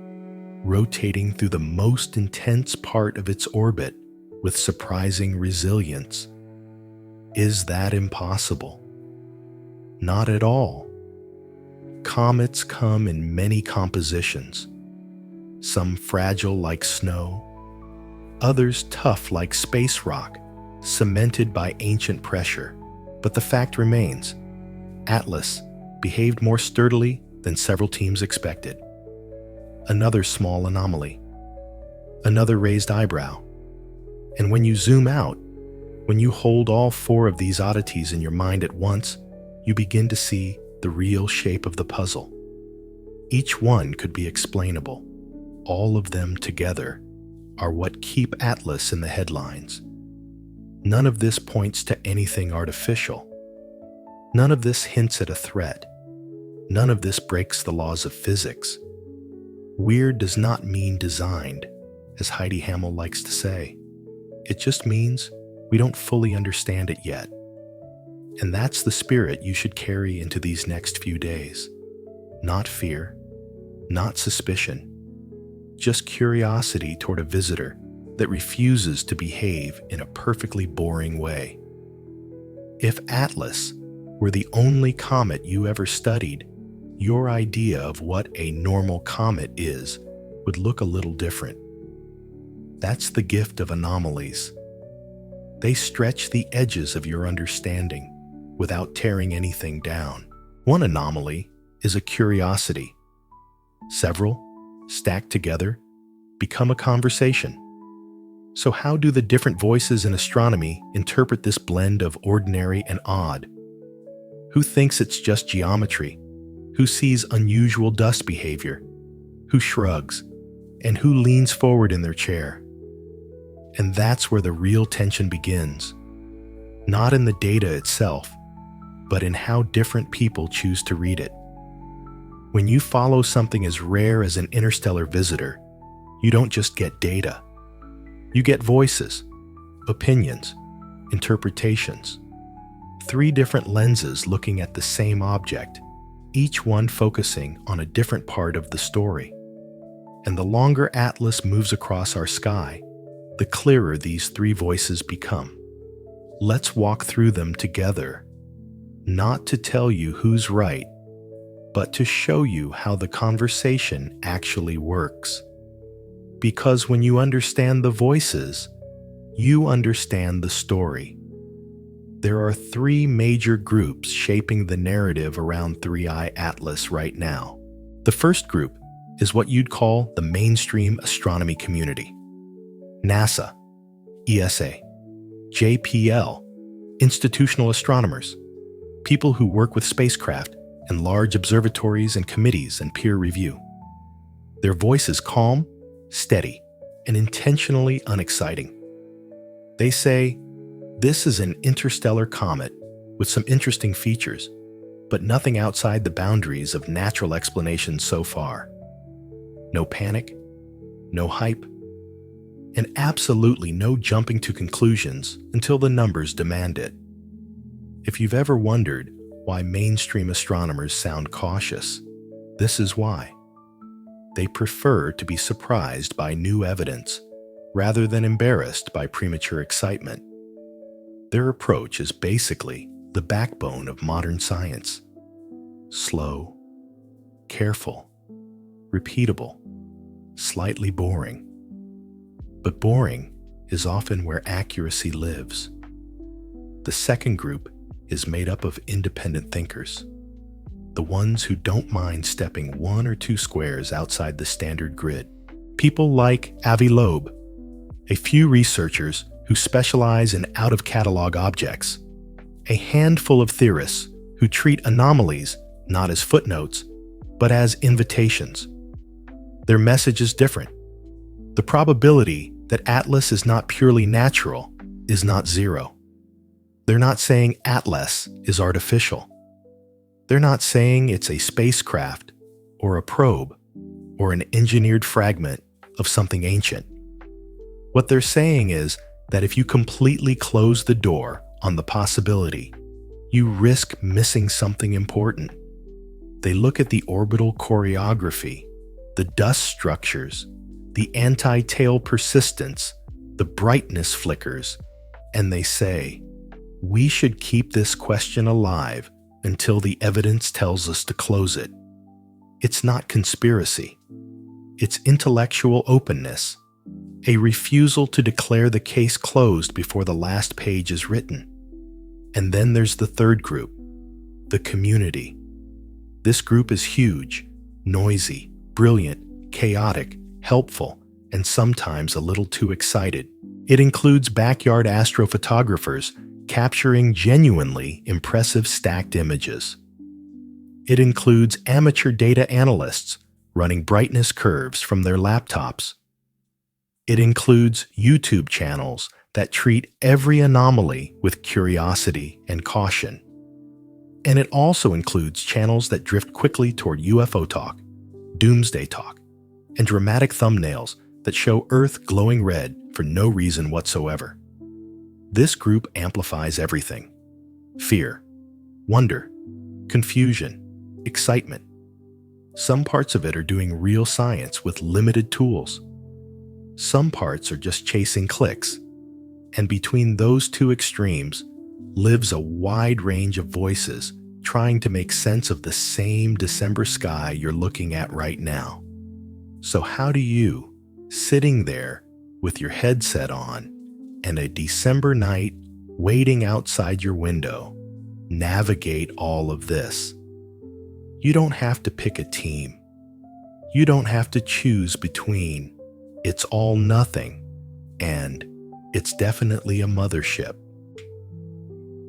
rotating through the most intense part of its orbit with surprising resilience. Is that impossible? Not at all. Comets come in many compositions, some fragile like snow, others tough like space rock, cemented by ancient pressure. But the fact remains, Atlas behaved more sturdily than several teams expected. Another small anomaly, another raised eyebrow. And when you zoom out, when you hold all 4 of these oddities in your mind at once, you begin to see the real shape of the puzzle. Each one could be explainable. All of them together are what keep Atlas in the headlines. None of this points to anything artificial. None of this hints at a threat. None of this breaks the laws of physics. Weird does not mean designed, as Heidi Hammel likes to say. It just means we don't fully understand it yet. And that's the spirit you should carry into these next few days. Not fear, not suspicion, just curiosity toward a visitor that refuses to behave in a perfectly boring way. If Atlas were the only comet you ever studied, your idea of what a normal comet is would look a little different. That's the gift of anomalies. They stretch the edges of your understanding without tearing anything down. One anomaly is a curiosity. Several, stacked together, become a conversation. So how do the different voices in astronomy interpret this blend of ordinary and odd? Who thinks it's just geometry? Who sees unusual dust behavior? Who shrugs? And who leans forward in their chair? And that's where the real tension begins. Not in the data itself, but in how different people choose to read it. When you follow something as rare as an interstellar visitor, you don't just get data. You get voices, opinions, interpretations. 3 different lenses looking at the same object, each one focusing on a different part of the story. And the longer Atlas moves across our sky, the clearer these 3 voices become. Let's walk through them together, not to tell you who's right, but to show you how the conversation actually works. Because when you understand the voices, you understand the story. There are 3 major groups shaping the narrative around 3i Atlas right now. The first group is what you'd call the mainstream astronomy community. NASA, ESA, JPL, institutional astronomers, people who work with spacecraft and large observatories and committees and peer review. Their voice is calm, steady, and intentionally unexciting. They say, this is an interstellar comet with some interesting features, but nothing outside the boundaries of natural explanations so far. No panic, no hype, and absolutely no jumping to conclusions until the numbers demand it. If you've ever wondered why mainstream astronomers sound cautious, this is why. They prefer to be surprised by new evidence, rather than embarrassed by premature excitement. Their approach is basically the backbone of modern science. Slow, careful, repeatable, slightly boring. But boring is often where accuracy lives. The second group is made up of independent thinkers, the ones who don't mind stepping 1 or 2 squares outside the standard grid. People like Avi Loeb, a few researchers who specialize in out-of-catalog objects, a handful of theorists who treat anomalies not as footnotes, but as invitations. Their message is different. The probability that Atlas is not purely natural is not zero. They're not saying Atlas is artificial. They're not saying it's a spacecraft or a probe or an engineered fragment of something ancient. What they're saying is that if you completely close the door on the possibility, you risk missing something important. They look at the orbital choreography, the dust structures, the anti-tail persistence, the brightness flickers, and they say, we should keep this question alive until the evidence tells us to close it. It's not conspiracy. It's intellectual openness, a refusal to declare the case closed before the last page is written. And then there's the third group, the community. This group is huge, noisy, brilliant, chaotic, helpful, and sometimes a little too excited. It includes backyard astrophotographers capturing genuinely impressive stacked images. It includes amateur data analysts running brightness curves from their laptops. It includes YouTube channels that treat every anomaly with curiosity and caution. And it also includes channels that drift quickly toward UFO talk, doomsday talk, and dramatic thumbnails that show Earth glowing red for no reason whatsoever. This group amplifies everything: fear, wonder, confusion, excitement. Some parts of it are doing real science with limited tools. Some parts are just chasing clicks. And between those two extremes lives a wide range of voices trying to make sense of the same December sky you're looking at right now. So how do you, sitting there with your headset on and a December night waiting outside your window, navigate all of this? You don't have to pick a team. You don't have to choose between it's all nothing and it's definitely a mothership.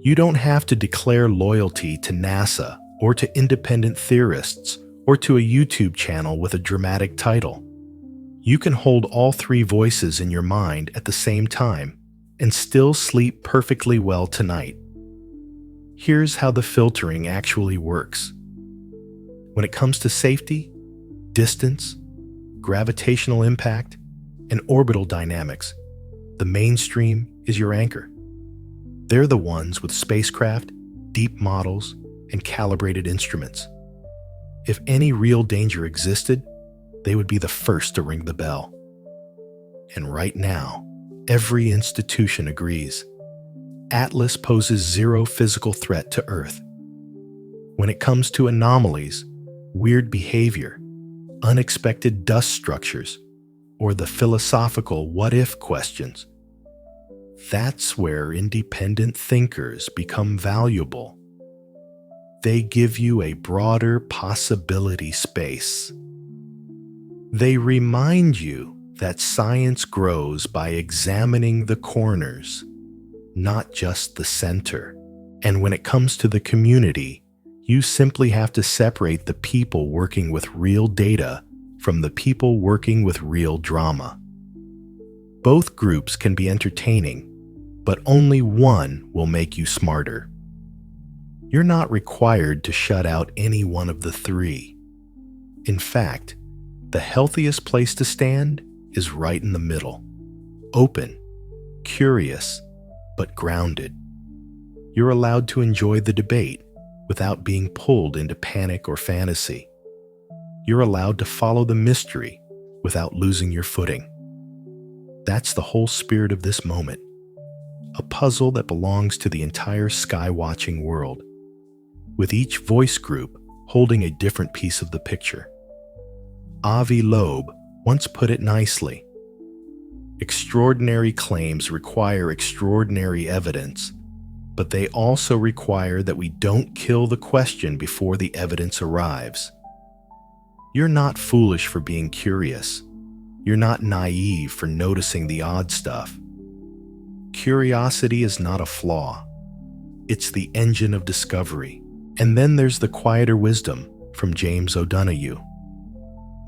You don't have to declare loyalty to NASA or to independent theorists or to a YouTube channel with a dramatic title. You can hold all three voices in your mind at the same time and still sleep perfectly well tonight. Here's how the filtering actually works. When it comes to safety, distance, gravitational impact, and orbital dynamics, the mainstream is your anchor. They're the ones with spacecraft, deep models, and calibrated instruments. If any real danger existed, they would be the first to ring the bell. And right now, every institution agrees. Atlas poses zero physical threat to Earth. When it comes to anomalies, weird behavior, unexpected dust structures, or the philosophical what-if questions, that's where independent thinkers become valuable. They give you a broader possibility space. They remind you that science grows by examining the corners, not just the center. And when it comes to the community, you simply have to separate the people working with real data from the people working with real drama. Both groups can be entertaining, but only one will make you smarter. You're not required to shut out any one of the three. In fact, the healthiest place to stand is right in the middle. Open, curious, but grounded. You're allowed to enjoy the debate without being pulled into panic or fantasy. You're allowed to follow the mystery without losing your footing. That's the whole spirit of this moment, a puzzle that belongs to the entire sky-watching world, with each voice group holding a different piece of the picture. Avi Loeb once put it nicely: extraordinary claims require extraordinary evidence, but they also require that we don't kill the question before the evidence arrives. You're not foolish for being curious. You're not naive for noticing the odd stuff. Curiosity is not a flaw. It's the engine of discovery. And then there's the quieter wisdom from James O'Donoghue.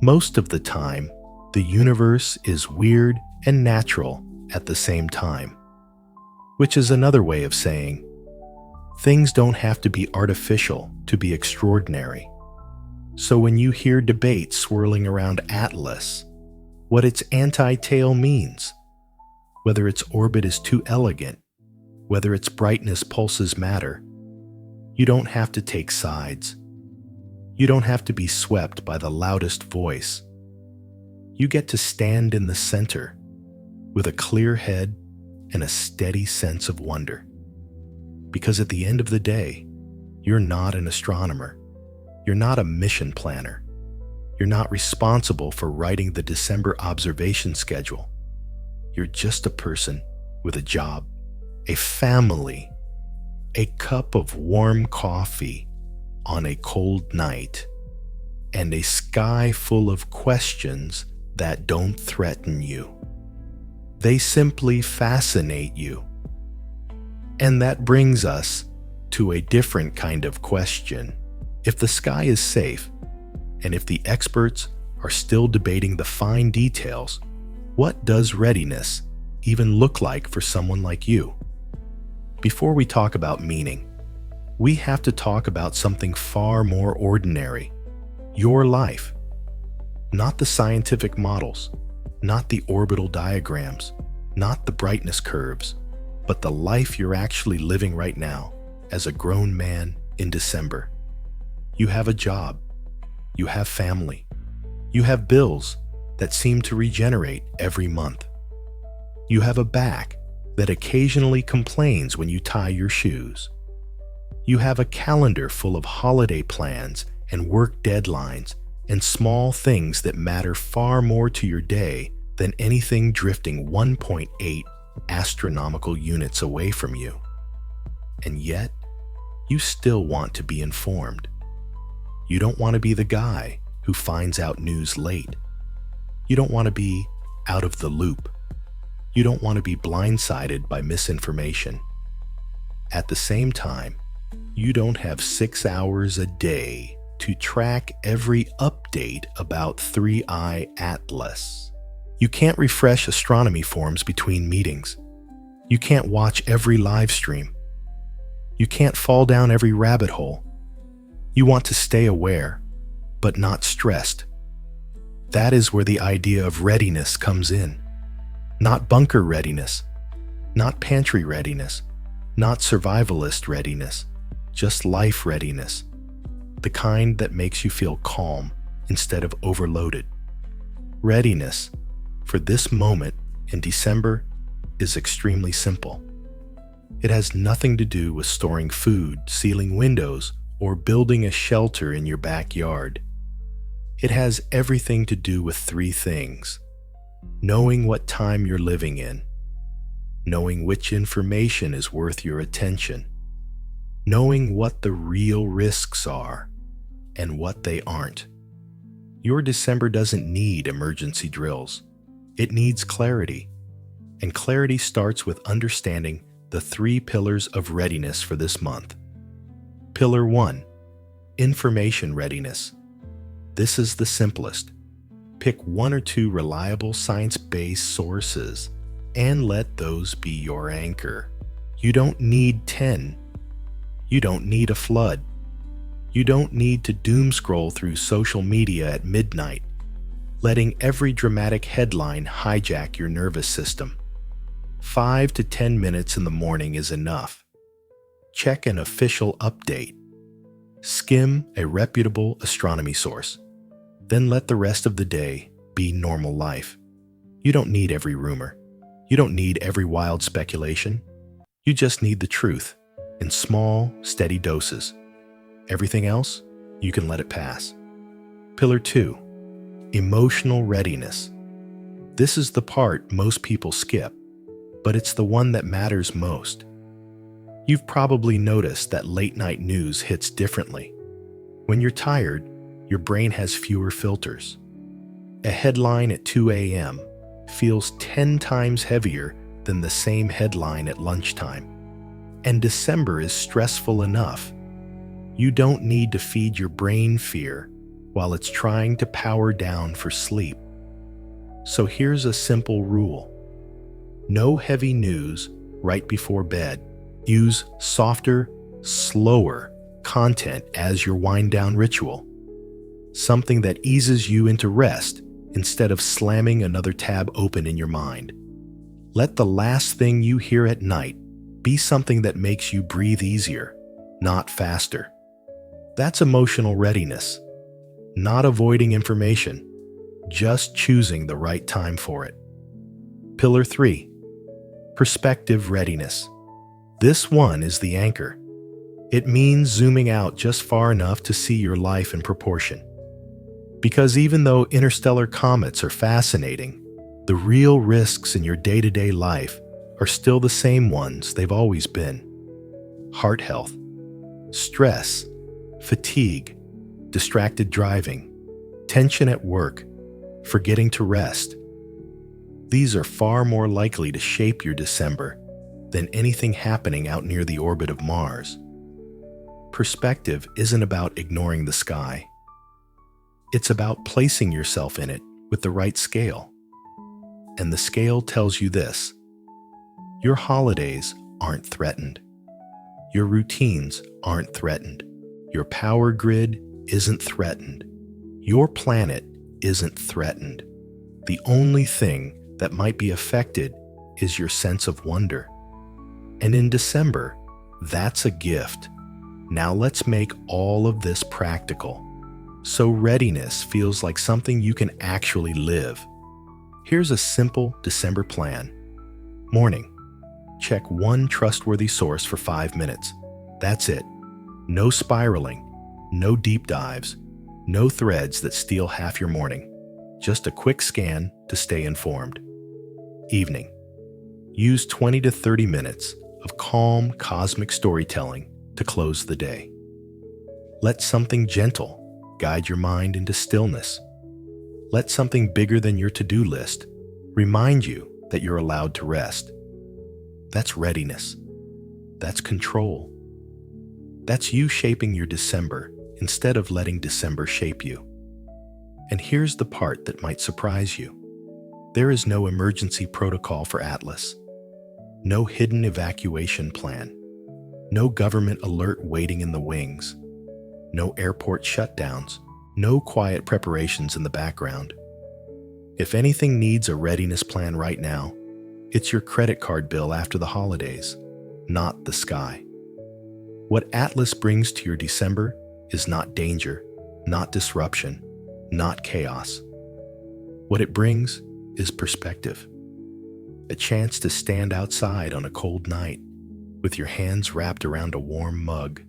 Most of the time, the universe is weird and natural at the same time, which is another way of saying things don't have to be artificial to be extraordinary. So when you hear debate swirling around Atlas, what its anti-tail means, whether its orbit is too elegant, whether its brightness pulses matter, you don't have to take sides. You don't have to be swept by the loudest voice. You get to stand in the center with a clear head and a steady sense of wonder. Because at the end of the day, you're not an astronomer. You're not a mission planner. You're not responsible for writing the December observation schedule. You're just a person with a job, a family, a cup of warm coffee on a cold night, and a sky full of questions that don't threaten you. They simply fascinate you. And that brings us to a different kind of question. If the sky is safe, and if the experts are still debating the fine details, what does readiness even look like for someone like you? Before we talk about meaning, we have to talk about something far more ordinary: your life. Not the scientific models, not the orbital diagrams, not the brightness curves, but the life you're actually living right now as a grown man in December. You have a job. You have family. You have bills that seem to regenerate every month. You have a back that occasionally complains when you tie your shoes. You have a calendar full of holiday plans and work deadlines and small things that matter far more to your day than anything drifting 1.8 astronomical units away from you. And yet, you still want to be informed. You don't want to be the guy who finds out news late. You don't want to be out of the loop. You don't want to be blindsided by misinformation. At the same time, you don't have 6 hours a day to track every update about 3I Atlas. You can't refresh astronomy forums between meetings. You can't watch every live stream. You can't fall down every rabbit hole. You want to stay aware, but not stressed. That is where the idea of readiness comes in. Not bunker readiness, not pantry readiness, not survivalist readiness, just life readiness. The kind that makes you feel calm instead of overloaded. Readiness for this moment in December is extremely simple. It has nothing to do with storing food, sealing windows, or building a shelter in your backyard. It has everything to do with 3 things: knowing what time you're living in, knowing which information is worth your attention, knowing what the real risks are and what they aren't. Your December doesn't need emergency drills. It needs clarity. And clarity starts with understanding the 3 pillars of readiness for this month. Pillar 1, information readiness. This is the simplest. Pick 1 or 2 reliable science-based sources and let those be your anchor. You don't need 10. You don't need a flood. You don't need to doom scroll through social media at midnight, letting every dramatic headline hijack your nervous system. 5 to 10 minutes in the morning is enough. Check an official update. Skim a reputable astronomy source. Then let the rest of the day be normal life. You don't need every rumor. You don't need every wild speculation. You just need the truth in small, steady doses. Everything else, you can let it pass. Pillar 2, emotional readiness. This is the part most people skip, but it's the one that matters most. You've probably noticed that late-night news hits differently. When you're tired, your brain has fewer filters. A headline at 2 a.m. feels 10 times heavier than the same headline at lunchtime. And December is stressful enough. You don't need to feed your brain fear while it's trying to power down for sleep. So here's a simple rule. No heavy news right before bed. Use softer, slower content as your wind-down ritual. Something that eases you into rest instead of slamming another tab open in your mind. Let the last thing you hear at night be something that makes you breathe easier, not faster. That's emotional readiness. Not avoiding information, just choosing the right time for it. Pillar 3, perspective readiness. This one is the anchor. It means zooming out just far enough to see your life in proportion. Because even though interstellar comets are fascinating, the real risks in your day-to-day life are still the same ones they've always been. Heart health, stress, fatigue, distracted driving, tension at work, forgetting to rest. These are far more likely to shape your December than anything happening out near the orbit of Mars. Perspective isn't about ignoring the sky. It's about placing yourself in it with the right scale. And the scale tells you this: your holidays aren't threatened. Your routines aren't threatened. Your power grid isn't threatened. Your planet isn't threatened. The only thing that might be affected is your sense of wonder. And in December, that's a gift. Now let's make all of this practical, so readiness feels like something you can actually live. Here's a simple December plan. Morning. Check one trustworthy source for 5 minutes. That's it. No spiraling, no deep dives, no threads that steal half your morning. Just a quick scan to stay informed. Evening. Use 20 to 30 minutes of calm cosmic storytelling to close the day. Let something gentle guide your mind into stillness. Let something bigger than your to-do list remind you that you're allowed to rest. That's readiness. That's control. That's you shaping your December instead of letting December shape you. And here's the part that might surprise you. There is no emergency protocol for Atlas. No hidden evacuation plan. No government alert waiting in the wings. No airport shutdowns. No quiet preparations in the background. If anything needs a readiness plan right now, it's your credit card bill after the holidays, not the sky. What Atlas brings to your December is not danger, not disruption, not chaos. What it brings is perspective. A chance to stand outside on a cold night with your hands wrapped around a warm mug.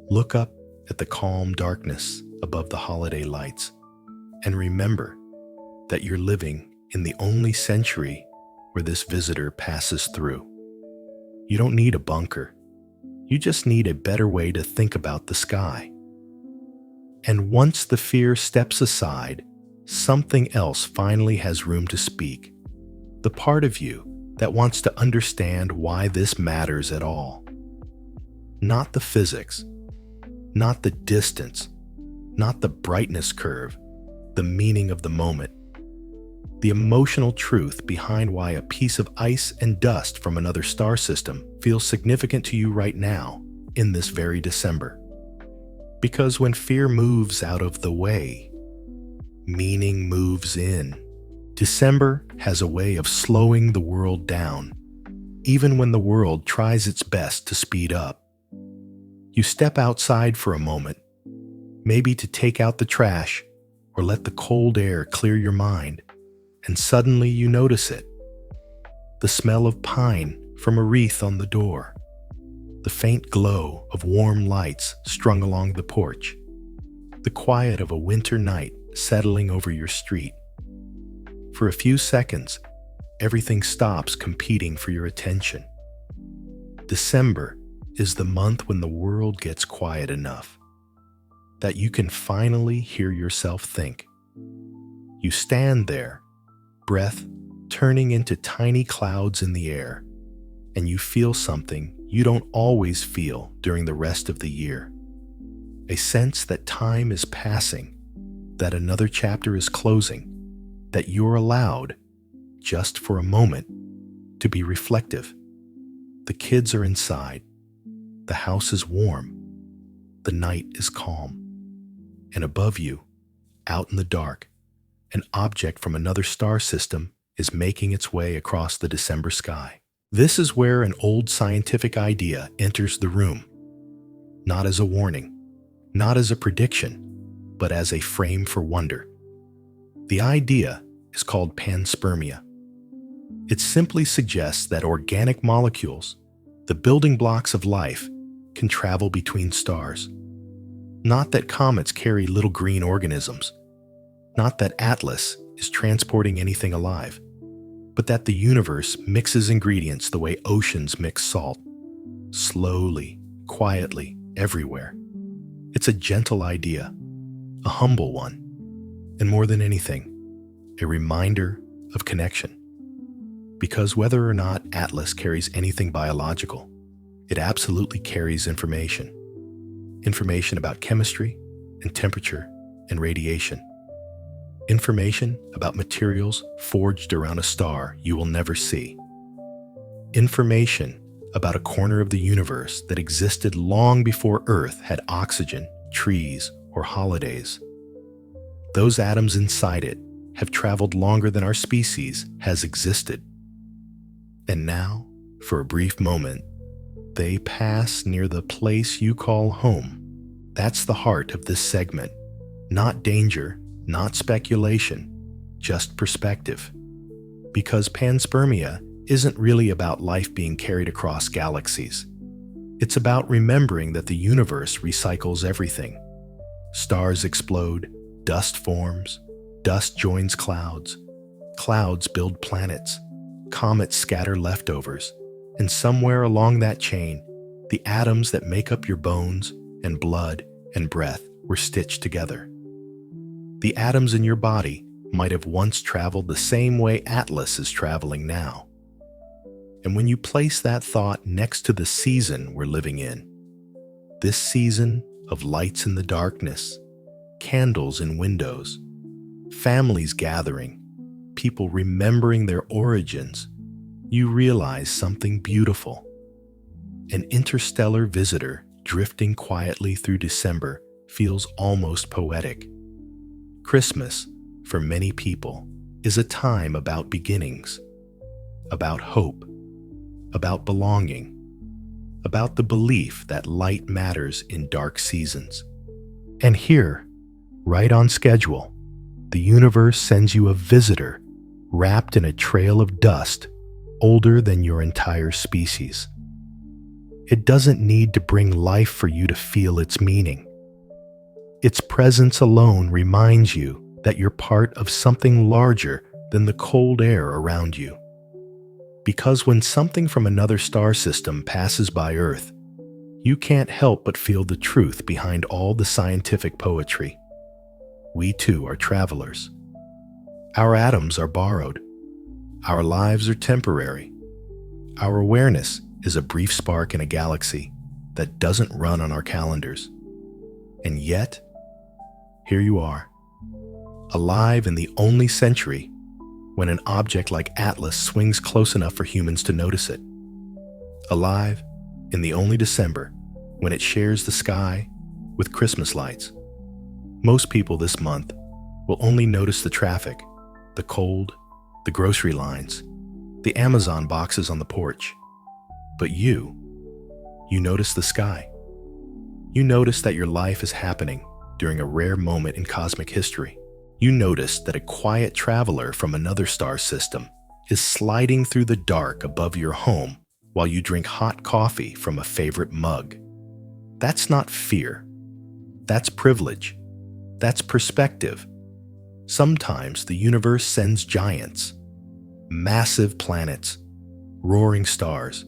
Look up at the calm darkness above the holiday lights and remember that you're living in the only century where this visitor passes through. You don't need a bunker. You just need a better way to think about the sky. And once the fear steps aside, something else finally has room to speak. The part of you that wants to understand why this matters at all. Not the physics, not the distance, not the brightness curve, the meaning of the moment. The emotional truth behind why a piece of ice and dust from another star system feels significant to you right now in this very December. Because when fear moves out of the way, meaning moves in. December has a way of slowing the world down, even when the world tries its best to speed up. You step outside for a moment, maybe to take out the trash or let the cold air clear your mind, and suddenly you notice it. the smell of pine from a wreath on the door, the faint glow of warm lights strung along the porch, the quiet of a winter night settling over your street. For a few seconds, everything stops competing for your attention. December is the month when the world gets quiet enough that you can finally hear yourself think. You stand there, breath turning into tiny clouds in the air, and you feel something you don't always feel during the rest of the year. A sense that time is passing, that another chapter is closing, that you're allowed, just for a moment, to be reflective. The kids are inside. The house is warm. The night is calm. And above you, out in the dark, an object from another star system is making its way across the December sky. This is where an old scientific idea enters the room, not as a warning, not as a prediction, but as a frame for wonder. The idea is called panspermia. It simply suggests that organic molecules, the building blocks of life, can travel between stars. Not that comets carry little green organisms, not that Atlas is transporting anything alive, but that the universe mixes ingredients the way oceans mix salt, slowly, quietly, everywhere. It's a gentle idea, a humble one, and more than anything, a reminder of connection. Because whether or not Atlas carries anything biological, it absolutely carries information. Information about chemistry and temperature and radiation. Information about materials forged around a star you will never see. Information about a corner of the universe that existed long before Earth had oxygen, trees, or holidays. Those atoms inside it have traveled longer than our species has existed. And now, for a brief moment, they pass near the place you call home. That's the heart of this segment. Not danger, not speculation, just perspective. Because panspermia isn't really about life being carried across galaxies. It's about remembering that the universe recycles everything. Stars explode, dust forms, dust joins clouds, clouds build planets, comets scatter leftovers, and somewhere along that chain, the atoms that make up your bones and blood and breath were stitched together. The atoms in your body might have once traveled the same way Atlas is traveling now. And when you place that thought next to the season we're living in, this season of lights in the darkness, candles in windows, families gathering, people remembering their origins, you realize something beautiful. An interstellar visitor drifting quietly through December feels almost poetic. Christmas, for many people, is a time about beginnings, about hope, about belonging, about the belief that light matters in dark seasons. And here, right on schedule, the universe sends you a visitor wrapped in a trail of dust older than your entire species. It doesn't need to bring life for you to feel its meaning. Its presence alone reminds you that you're part of something larger than the cold air around you. Because when something from another star system passes by Earth, you can't help but feel the truth behind all the scientific poetry. We too are travelers. Our atoms are borrowed. Our lives are temporary. Our awareness is a brief spark in a galaxy that doesn't run on our calendars. And yet, here you are, alive in the only century when an object like Atlas swings close enough for humans to notice it. Alive in the only December when it shares the sky with Christmas lights. Most people this month will only notice the traffic, the cold, the grocery lines, the Amazon boxes on the porch. But you notice the sky. You notice that your life is happening during a rare moment in cosmic history. You notice that a quiet traveler from another star system is sliding through the dark above your home while you drink hot coffee from a favorite mug. That's not fear. That's privilege. That's perspective. Sometimes the universe sends giants, massive planets, roaring stars,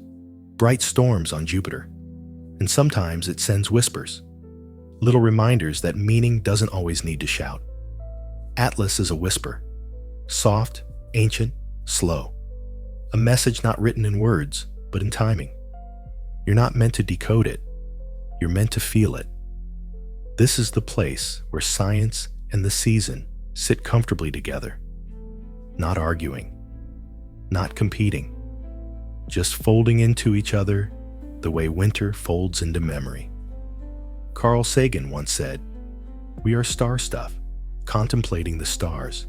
bright storms on Jupiter. And sometimes it sends whispers, little reminders that meaning doesn't always need to shout. Atlas is a whisper, soft, ancient, slow. A message not written in words, but in timing. You're not meant to decode it. You're meant to feel it. This is the place where science and the season sit comfortably together, not arguing, not competing, just folding into each other the way winter folds into memory. Carl Sagan once said, "We are star stuff, contemplating the stars."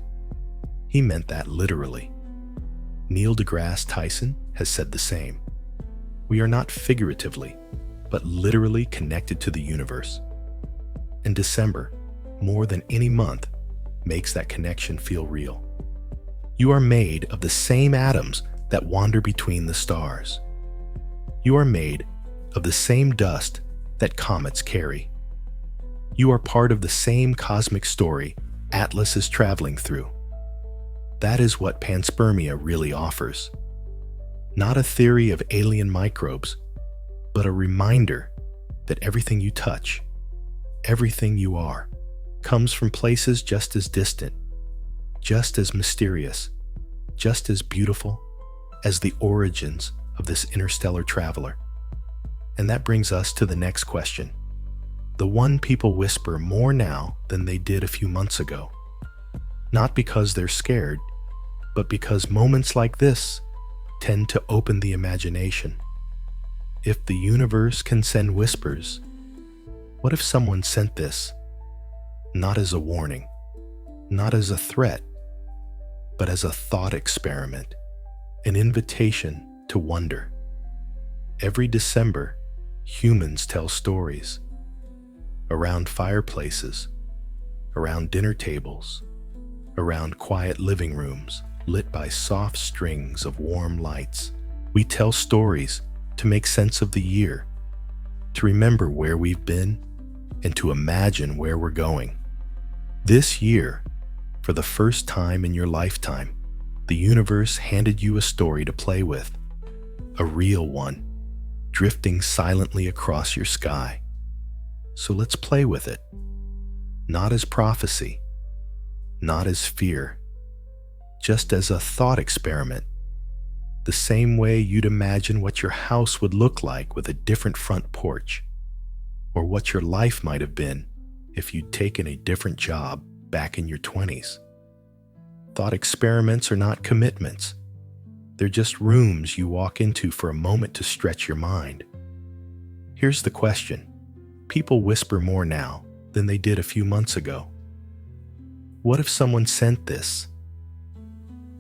He meant that literally. Neil deGrasse Tyson has said the same. We are not figuratively, but literally connected to the universe. And December, more than any month, makes that connection feel real. You are made of the same atoms that wander between the stars. You are made of the same dust that comets carry. You are part of the same cosmic story Atlas is traveling through. That is what panspermia really offers. Not a theory of alien microbes, but a reminder that everything you touch, everything you are, comes from places just as distant, just as mysterious, just as beautiful as the origins of this interstellar traveler. And that brings us to the next question. The one people whisper more now than they did a few months ago. Not because they're scared, but because moments like this tend to open the imagination. If the universe can send whispers, what if someone sent this, not as a warning, not as a threat, but as a thought experiment, an invitation to wonder? Every December, humans tell stories. Around fireplaces, around dinner tables, around quiet living rooms lit by soft strings of warm lights. We tell stories to make sense of the year, to remember where we've been, and to imagine where we're going. This year, for the first time in your lifetime, the universe handed you a story to play with, a real one, drifting silently across your sky. So let's play with it, not as prophecy, not as fear, just as a thought experiment, the same way you'd imagine what your house would look like with a different front porch, or what your life might have been if you'd taken a different job back in your 20s. Thought experiments are not commitments. They're just rooms you walk into for a moment to stretch your mind. Here's the question. People whisper more now than they did a few months ago. What if someone sent this?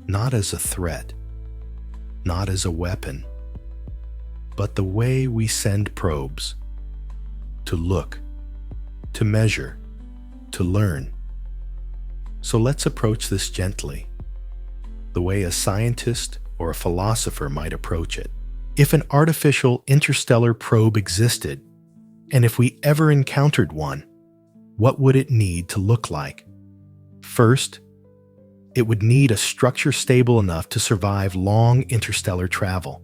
Not as a threat, not as a weapon, but the way we send probes, to look, to measure, to learn. So let's approach this gently, the way a scientist or a philosopher might approach it. If an artificial interstellar probe existed, and if we ever encountered one, what would it need to look like? First, it would need a structure stable enough to survive long interstellar travel.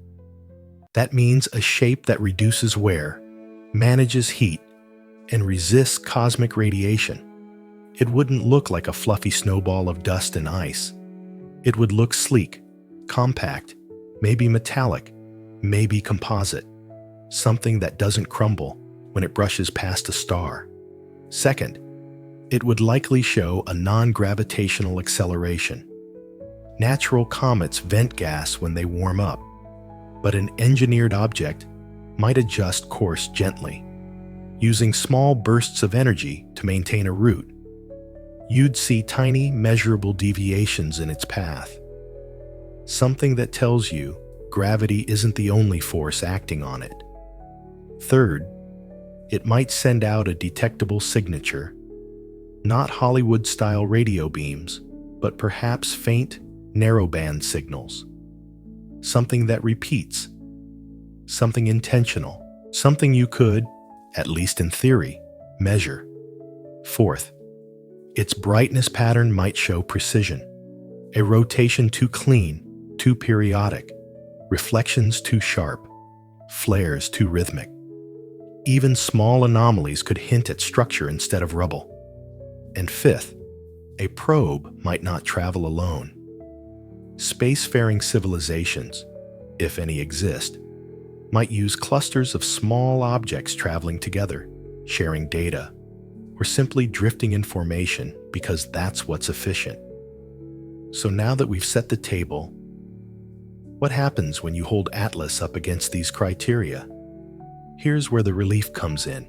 That means a shape that reduces wear, manages heat, and resists cosmic radiation. It wouldn't look like a fluffy snowball of dust and ice. It would look sleek, compact, maybe metallic, maybe composite, something that doesn't crumble when it brushes past a star. Second, it would likely show a non-gravitational acceleration. Natural comets vent gas when they warm up, but an engineered object might adjust course gently, using small bursts of energy to maintain a route. You'd see tiny, measurable deviations in its path, something that tells you gravity isn't the only force acting on it. Third, it might send out a detectable signature, not Hollywood-style radio beams, but perhaps faint, narrowband signals, something that repeats, something intentional, something you could, at least in theory, measure. Fourth, its brightness pattern might show precision, a rotation too clean, too periodic, reflections too sharp, flares too rhythmic. Even small anomalies could hint at structure instead of rubble. And fifth, a probe might not travel alone. Spacefaring civilizations, if any exist, might use clusters of small objects traveling together, sharing data, or simply drifting information because that's what's efficient. So now that we've set the table, what happens when you hold Atlas up against these criteria? Here's where the relief comes in.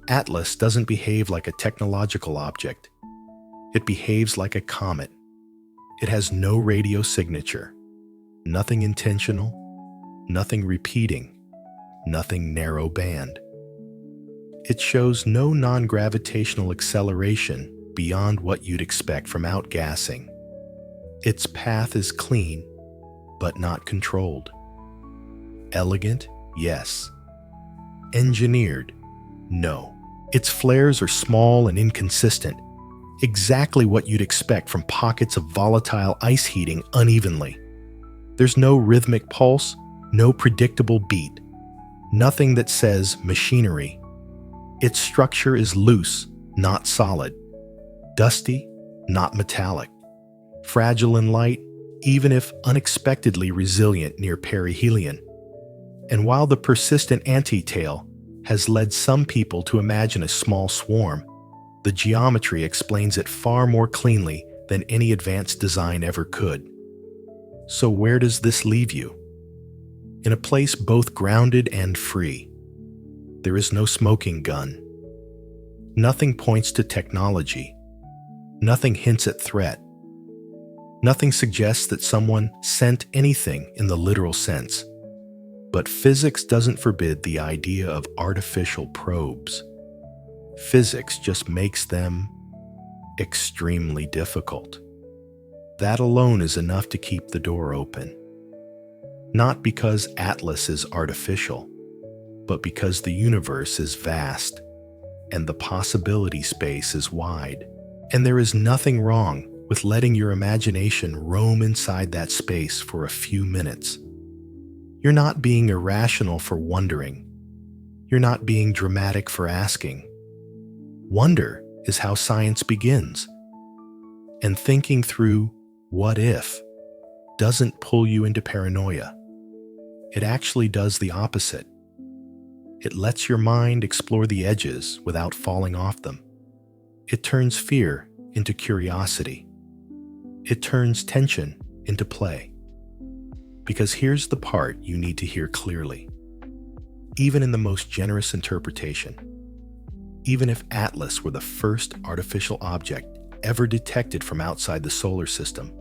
Atlas doesn't behave like a technological object. It behaves like a comet. It has no radio signature, nothing intentional, nothing repeating, nothing narrow band. It shows no non-gravitational acceleration beyond what you'd expect from outgassing. Its path is clean, but not controlled. Elegant, yes. Engineered, no. Its flares are small and inconsistent, exactly what you'd expect from pockets of volatile ice heating unevenly. There's no rhythmic pulse, no predictable beat, nothing that says machinery. Its structure is loose, not solid, dusty, not metallic, fragile in light, even if unexpectedly resilient near perihelion. And while the persistent anti-tail has led some people to imagine a small swarm, the geometry explains it far more cleanly than any advanced design ever could. So where does this leave you? In a place both grounded and free. There is no smoking gun. Nothing points to technology. Nothing hints at threat. Nothing suggests that someone sent anything in the literal sense. But physics doesn't forbid the idea of artificial probes. Physics just makes them extremely difficult. That alone is enough to keep the door open. Not because Atlas is artificial, but because the universe is vast, and the possibility space is wide. And there is nothing wrong with letting your imagination roam inside that space for a few minutes. You're not being irrational for wondering. You're not being dramatic for asking. Wonder is how science begins. And thinking through what if doesn't pull you into paranoia. It actually does the opposite. It lets your mind explore the edges without falling off them. It turns fear into curiosity. It turns tension into play. Because here's the part you need to hear clearly. Even in the most generous interpretation, even if Atlas were the first artificial object ever detected from outside the solar system,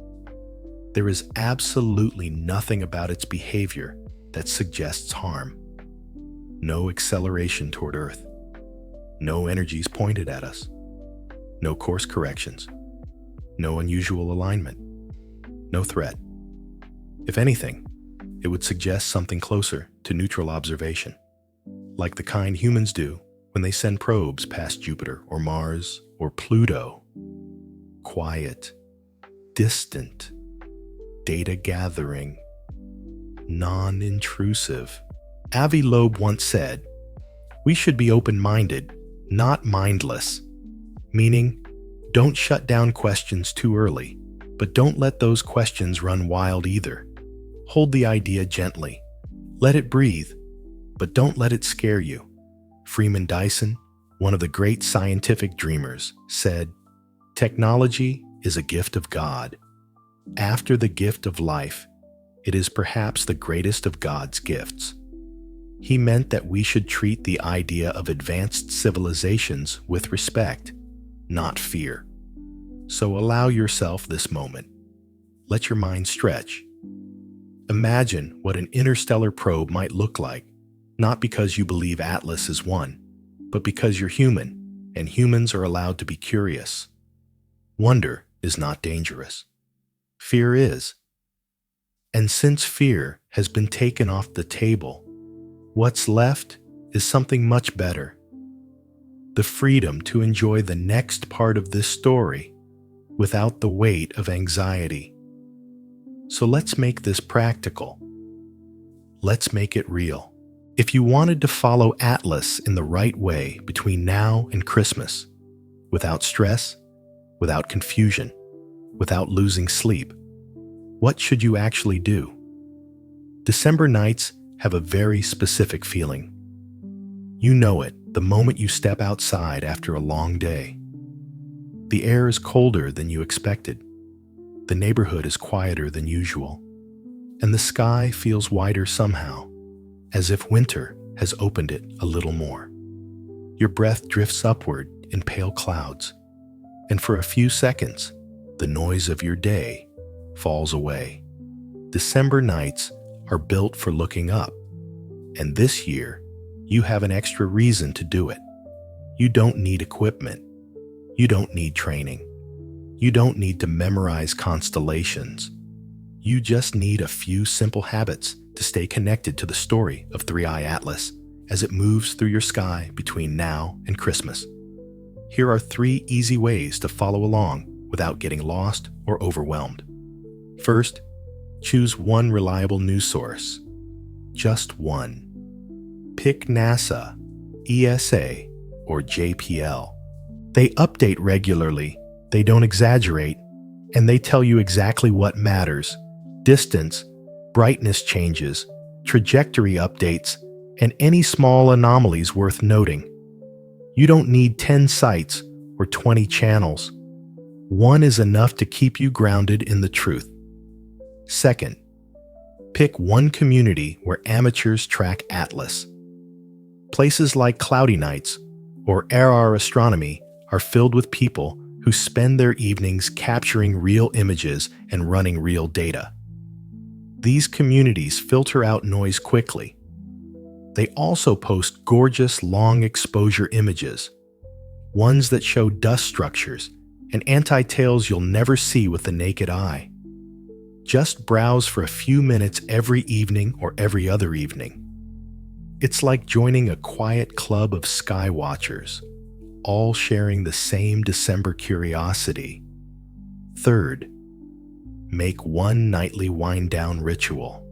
there is absolutely nothing about its behavior that suggests harm. No acceleration toward Earth. No energies pointed at us. No course corrections. No unusual alignment. No threat. If anything, it would suggest something closer to neutral observation, like the kind humans do when they send probes past Jupiter or Mars or Pluto. Quiet, distant, data gathering, non-intrusive. Avi Loeb once said, "We should be open-minded, not mindless," meaning don't shut down questions too early, but don't let those questions run wild either. Hold the idea gently. Let it breathe, but don't let it scare you. Freeman Dyson, one of the great scientific dreamers, said, "Technology is a gift of God. After the gift of life, it is perhaps the greatest of God's gifts." He meant that we should treat the idea of advanced civilizations with respect, not fear. So allow yourself this moment. Let your mind stretch. Imagine what an interstellar probe might look like, not because you believe Atlas is one, but because you're human, and humans are allowed to be curious. Wonder is not dangerous. Fear is. And since fear has been taken off the table, what's left is something much better. The freedom to enjoy the next part of this story without the weight of anxiety. So let's make this practical. Let's make it real. If you wanted to follow Atlas in the right way between now and Christmas, without stress, without confusion, without losing sleep, what should you actually do? December nights have a very specific feeling. You know it the moment you step outside after a long day. The air is colder than you expected. The neighborhood is quieter than usual. And the sky feels wider somehow, as if winter has opened it a little more. Your breath drifts upward in pale clouds, and for a few seconds, the noise of your day falls away. December nights are built for looking up, and this year, you have an extra reason to do it. You don't need equipment. You don't need training. You don't need to memorize constellations. You just need a few simple habits to stay connected to the story of Three-Eye Atlas as it moves through your sky between now and Christmas. Here are 3 easy ways to follow along without getting lost or overwhelmed. First, choose one reliable news source. Just one. Pick NASA, ESA, or JPL. They update regularly, they don't exaggerate, and they tell you exactly what matters: distance, brightness changes, trajectory updates, and any small anomalies worth noting. You don't need 10 sites or 20 channels. One is enough to keep you grounded in the truth. Second, pick one community where amateurs track Atlas. Places like Cloudy Nights or AR Astronomy are filled with people who spend their evenings capturing real images and running real data. These communities filter out noise quickly. They also post gorgeous long exposure images, ones that show dust structures and anti-tails you'll never see with the naked eye. Just browse for a few minutes every evening or every other evening. It's like joining a quiet club of sky watchers, all sharing the same December curiosity. Third, make one nightly wind-down ritual.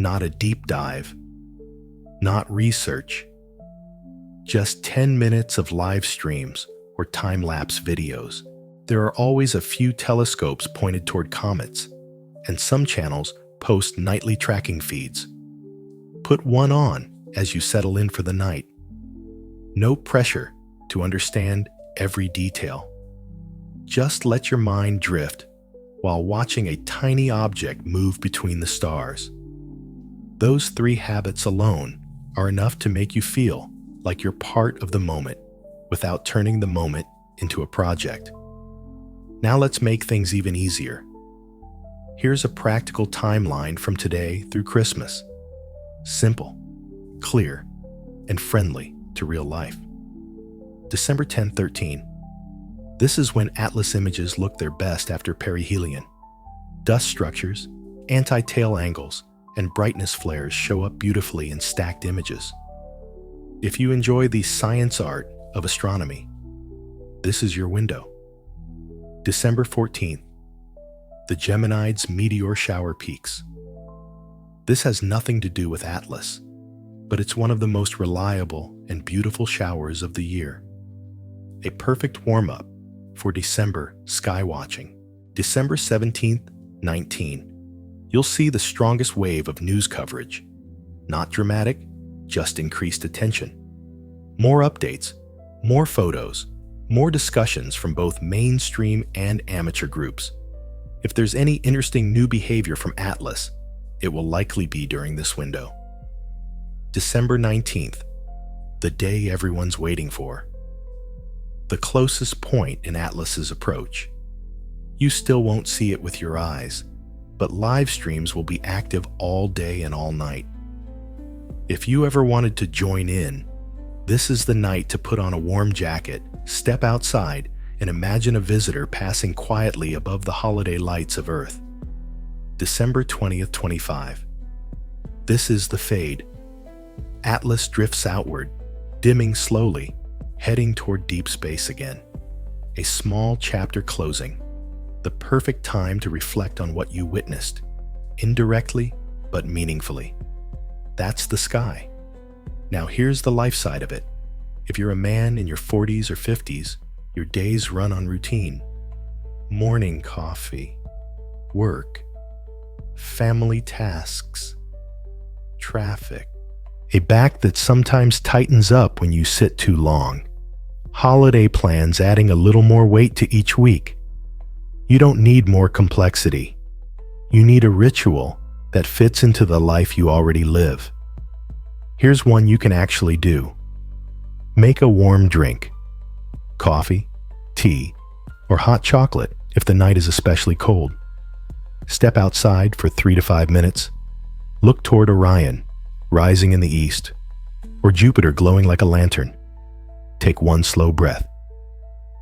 Not a deep dive, not research, just 10 minutes of live streams or time-lapse videos. There are always a few telescopes pointed toward comets, and some channels post nightly tracking feeds. Put one on as you settle in for the night. No pressure to understand every detail. Just let your mind drift while watching a tiny object move between the stars. Those 3 habits alone are enough to make you feel like you're part of the moment without turning the moment into a project. Now let's make things even easier. Here's a practical timeline from today through Christmas. Simple, clear, and friendly to real life. December 10-13. This is when Atlas images look their best after perihelion. Dust structures, anti-tail angles, and brightness flares show up beautifully in stacked images. If you enjoy the science art of astronomy, this is your window. December 14th. The Geminids meteor shower peaks. This has nothing to do with Atlas, but it's one of the most reliable and beautiful showers of the year. A perfect warm-up for December sky watching. December 17th, 19. You'll see the strongest wave of news coverage. Not dramatic, just increased attention. More updates, more photos, more discussions from both mainstream and amateur groups. If there's any interesting new behavior from Atlas, it will likely be during this window. December 19th, the day everyone's waiting for. The closest point in Atlas's approach. You still won't see it with your eyes, but live streams will be active all day and all night. If you ever wanted to join in, this is the night to put on a warm jacket, step outside, and imagine a visitor passing quietly above the holiday lights of Earth. December 20th, 25. This is the fade. Atlas drifts outward, dimming slowly, heading toward deep space again. A small chapter closing. The perfect time to reflect on what you witnessed, indirectly but meaningfully. That's the sky. Now here's the life side of it. If you're a man in your 40s or 50s, your days run on routine. Morning coffee, work, family tasks, traffic. A back that sometimes tightens up when you sit too long. Holiday plans adding a little more weight to each week. You don't need more complexity. You need a ritual that fits into the life you already live. Here's one you can actually do. Make a warm drink. Coffee, tea, or hot chocolate if the night is especially cold. Step outside for 3 to 5 minutes. Look toward Orion, rising in the east, or Jupiter glowing like a lantern. Take one slow breath.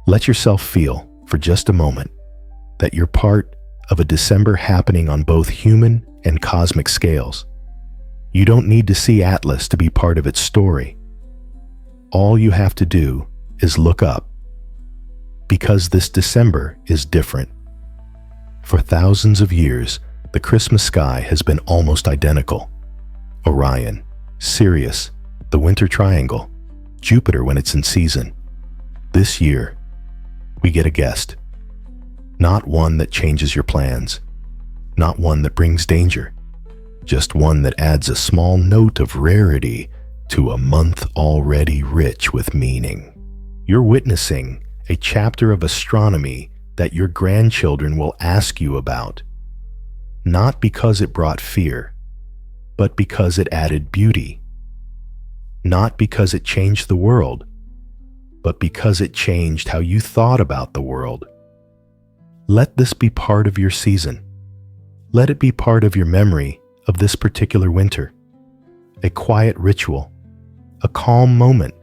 Let yourself feel, for just a moment, that you're part of a December happening on both human and cosmic scales. You don't need to see Atlas to be part of its story. All you have to do is look up. Because this December is different. For thousands of years, the Christmas sky has been almost identical. Orion, Sirius, the Winter Triangle, Jupiter when it's in season. This year, we get a guest. Not one that changes your plans. Not one that brings danger. Just one that adds a small note of rarity to a month already rich with meaning. You're witnessing a chapter of astronomy that your grandchildren will ask you about. Not because it brought fear, but because it added beauty. Not because it changed the world, but because it changed how you thought about the world. Let this be part of your season. Let it be part of your memory of this particular winter. A quiet ritual, a calm moment,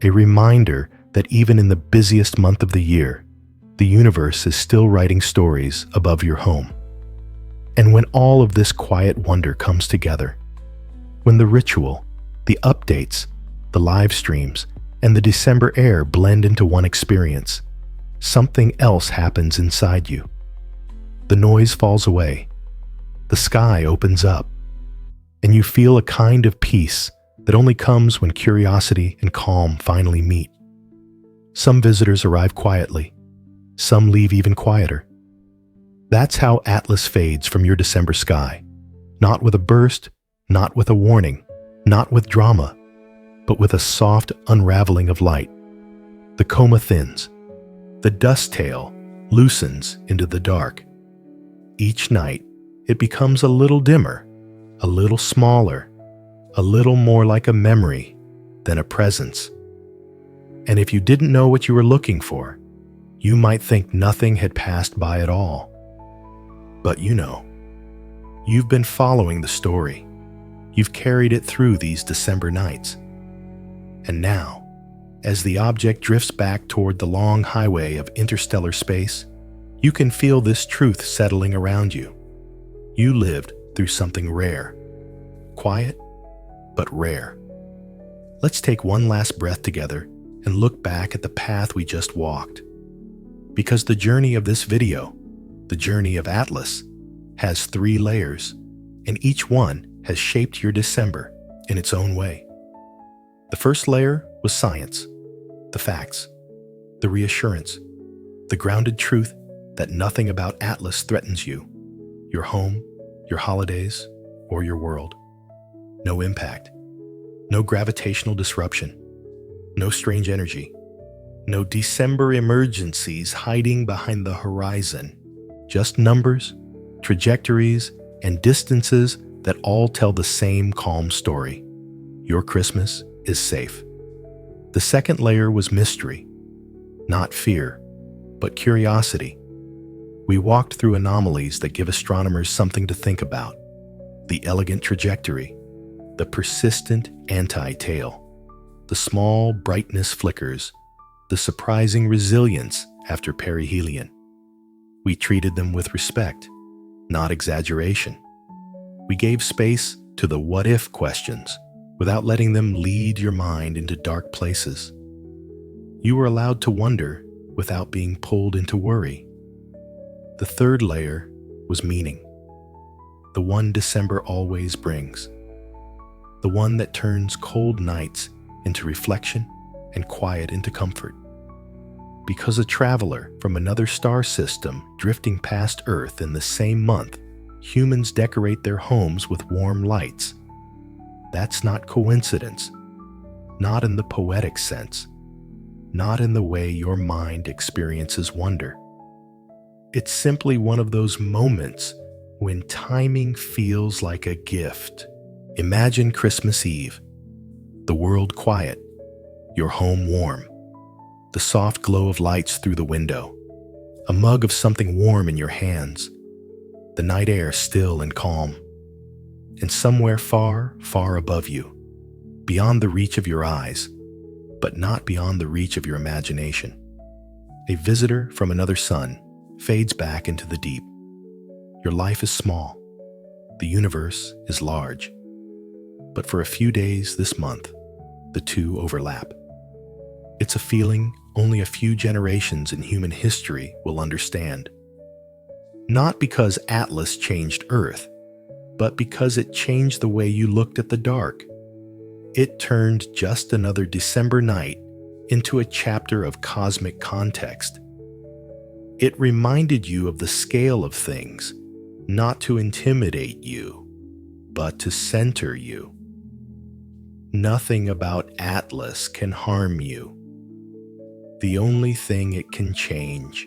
a reminder that even in the busiest month of the year, the universe is still writing stories above your home. And when all of this quiet wonder comes together, when the ritual, the updates, the live streams, and the December air blend into one experience, something else happens inside you. The noise falls away, the sky opens up, and you feel a kind of peace that only comes when curiosity and calm finally meet. Some visitors arrive quietly, some leave even quieter. That's how Atlas fades from your December sky. Not with a burst, not with a warning, not with drama, but with a soft unraveling of light. The coma thins. The dust tail loosens into the dark. Each night, it becomes a little dimmer, a little smaller, a little more like a memory than a presence. And if you didn't know what you were looking for, you might think nothing had passed by at all. But you know, you've been following the story. You've carried it through these December nights. And now, as the object drifts back toward the long highway of interstellar space, you can feel this truth settling around you. You lived through something rare. Quiet, but rare. Let's take one last breath together and look back at the path we just walked. Because the journey of this video, the journey of Atlas, has 3 layers, and each one has shaped your December in its own way. The first layer was science, the facts, the reassurance, the grounded truth that nothing about Atlas threatens you, your home, your holidays, or your world. No impact, no gravitational disruption, no strange energy, no December emergencies hiding behind the horizon, just numbers, trajectories, and distances that all tell the same calm story. Your Christmas is safe. The second layer was mystery, not fear, but curiosity. We walked through anomalies that give astronomers something to think about. The elegant trajectory, the persistent anti-tail, the small brightness flickers, the surprising resilience after perihelion. We treated them with respect, not exaggeration. We gave space to the what-if questions without letting them lead your mind into dark places. You were allowed to wonder without being pulled into worry. The third layer was meaning, the one December always brings, the one that turns cold nights into reflection and quiet into comfort. Because a traveler from another star system drifting past Earth in the same month, humans decorate their homes with warm lights. That's not coincidence, not in the poetic sense, not in the way your mind experiences wonder. It's simply one of those moments when timing feels like a gift. Imagine Christmas Eve, the world quiet, your home warm, the soft glow of lights through the window, a mug of something warm in your hands, the night air still and calm, and somewhere far, far above you, beyond the reach of your eyes, but not beyond the reach of your imagination, a visitor from another sun fades back into the deep. Your life is small, the universe is large, but for a few days this month, the two overlap. It's a feeling only a few generations in human history will understand. Not because Atlas changed Earth, but because it changed the way you looked at the dark. It turned just another December night into a chapter of cosmic context. It reminded you of the scale of things, not to intimidate you, but to center you. Nothing about Atlas can harm you. The only thing it can change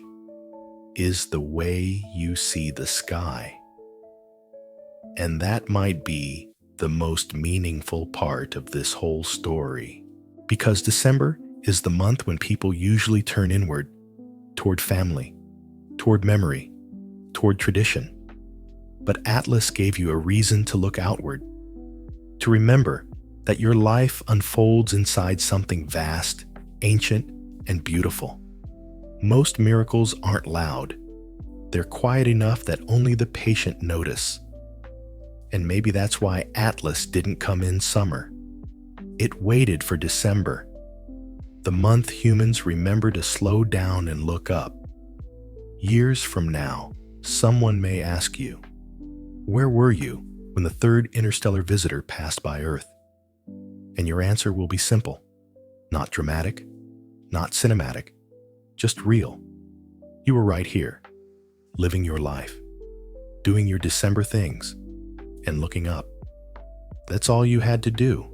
is the way you see the sky. And that might be the most meaningful part of this whole story. Because December is the month when people usually turn inward, toward family, toward memory, toward tradition. But Atlas gave you a reason to look outward, to remember that your life unfolds inside something vast, ancient, and beautiful. Most miracles aren't loud. They're quiet enough that only the patient notice. And maybe that's why Atlas didn't come in summer. It waited for December, the month humans remember to slow down and look up. Years from now, someone may ask you, where were you when the third interstellar visitor passed by Earth? And your answer will be simple, not dramatic, not cinematic, just real. You were right here, living your life, doing your December things, and looking up. That's all you had to do.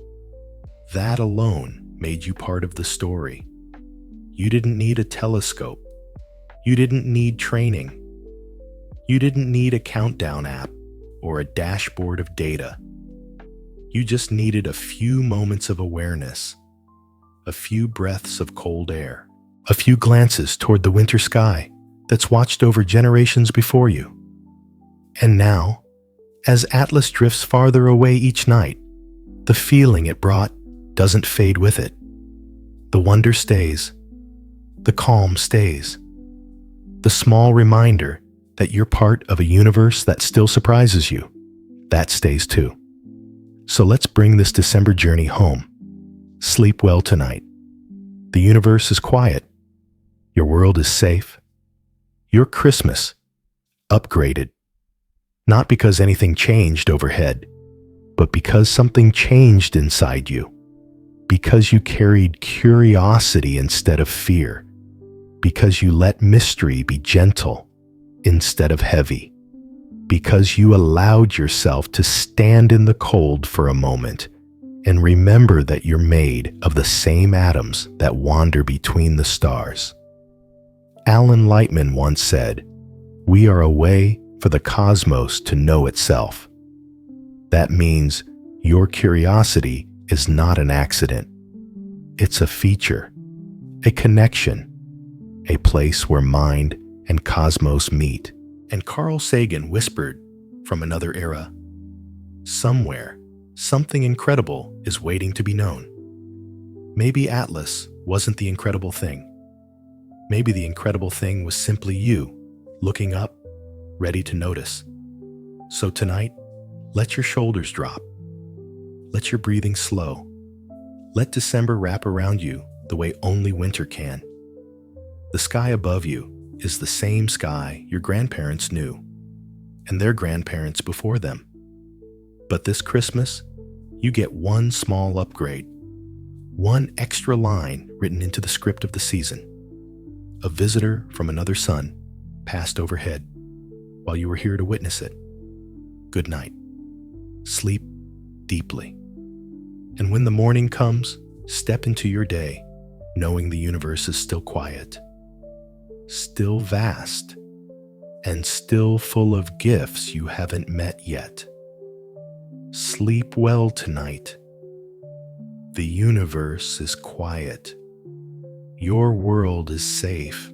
That alone made you part of the story. You didn't need a telescope. You didn't need training. You didn't need a countdown app or a dashboard of data. You just needed a few moments of awareness, a few breaths of cold air, a few glances toward the winter sky that's watched over generations before you. And now, as Atlas drifts farther away each night, the feeling it brought doesn't fade with it. The wonder stays. The calm stays. The small reminder that you're part of a universe that still surprises you, that stays too. So let's bring this December journey home. Sleep well tonight. The universe is quiet. Your world is safe. Your Christmas, upgraded. Not because anything changed overhead, but because something changed inside you. Because you carried curiosity instead of fear. Because you let mystery be gentle instead of heavy. Because you allowed yourself to stand in the cold for a moment and remember that you're made of the same atoms that wander between the stars. Alan Lightman once said, "We are a way for the cosmos to know itself." That means your curiosity is not an accident. It's a feature, a connection, a place where mind and cosmos meet. And Carl Sagan whispered from another era, somewhere, something incredible is waiting to be known. Maybe Atlas wasn't the incredible thing. Maybe the incredible thing was simply you, looking up, ready to notice. So tonight, let your shoulders drop. Let your breathing slow. Let December wrap around you the way only winter can. The sky above you is the same sky your grandparents knew, and their grandparents before them. But this Christmas, you get one small upgrade, one extra line written into the script of the season. A visitor from another sun passed overhead while you were here to witness it. Good night. Sleep deeply. And when the morning comes, step into your day, knowing the universe is still quiet, still vast, and still full of gifts you haven't met yet. Sleep well tonight. The universe is quiet. Your world is safe.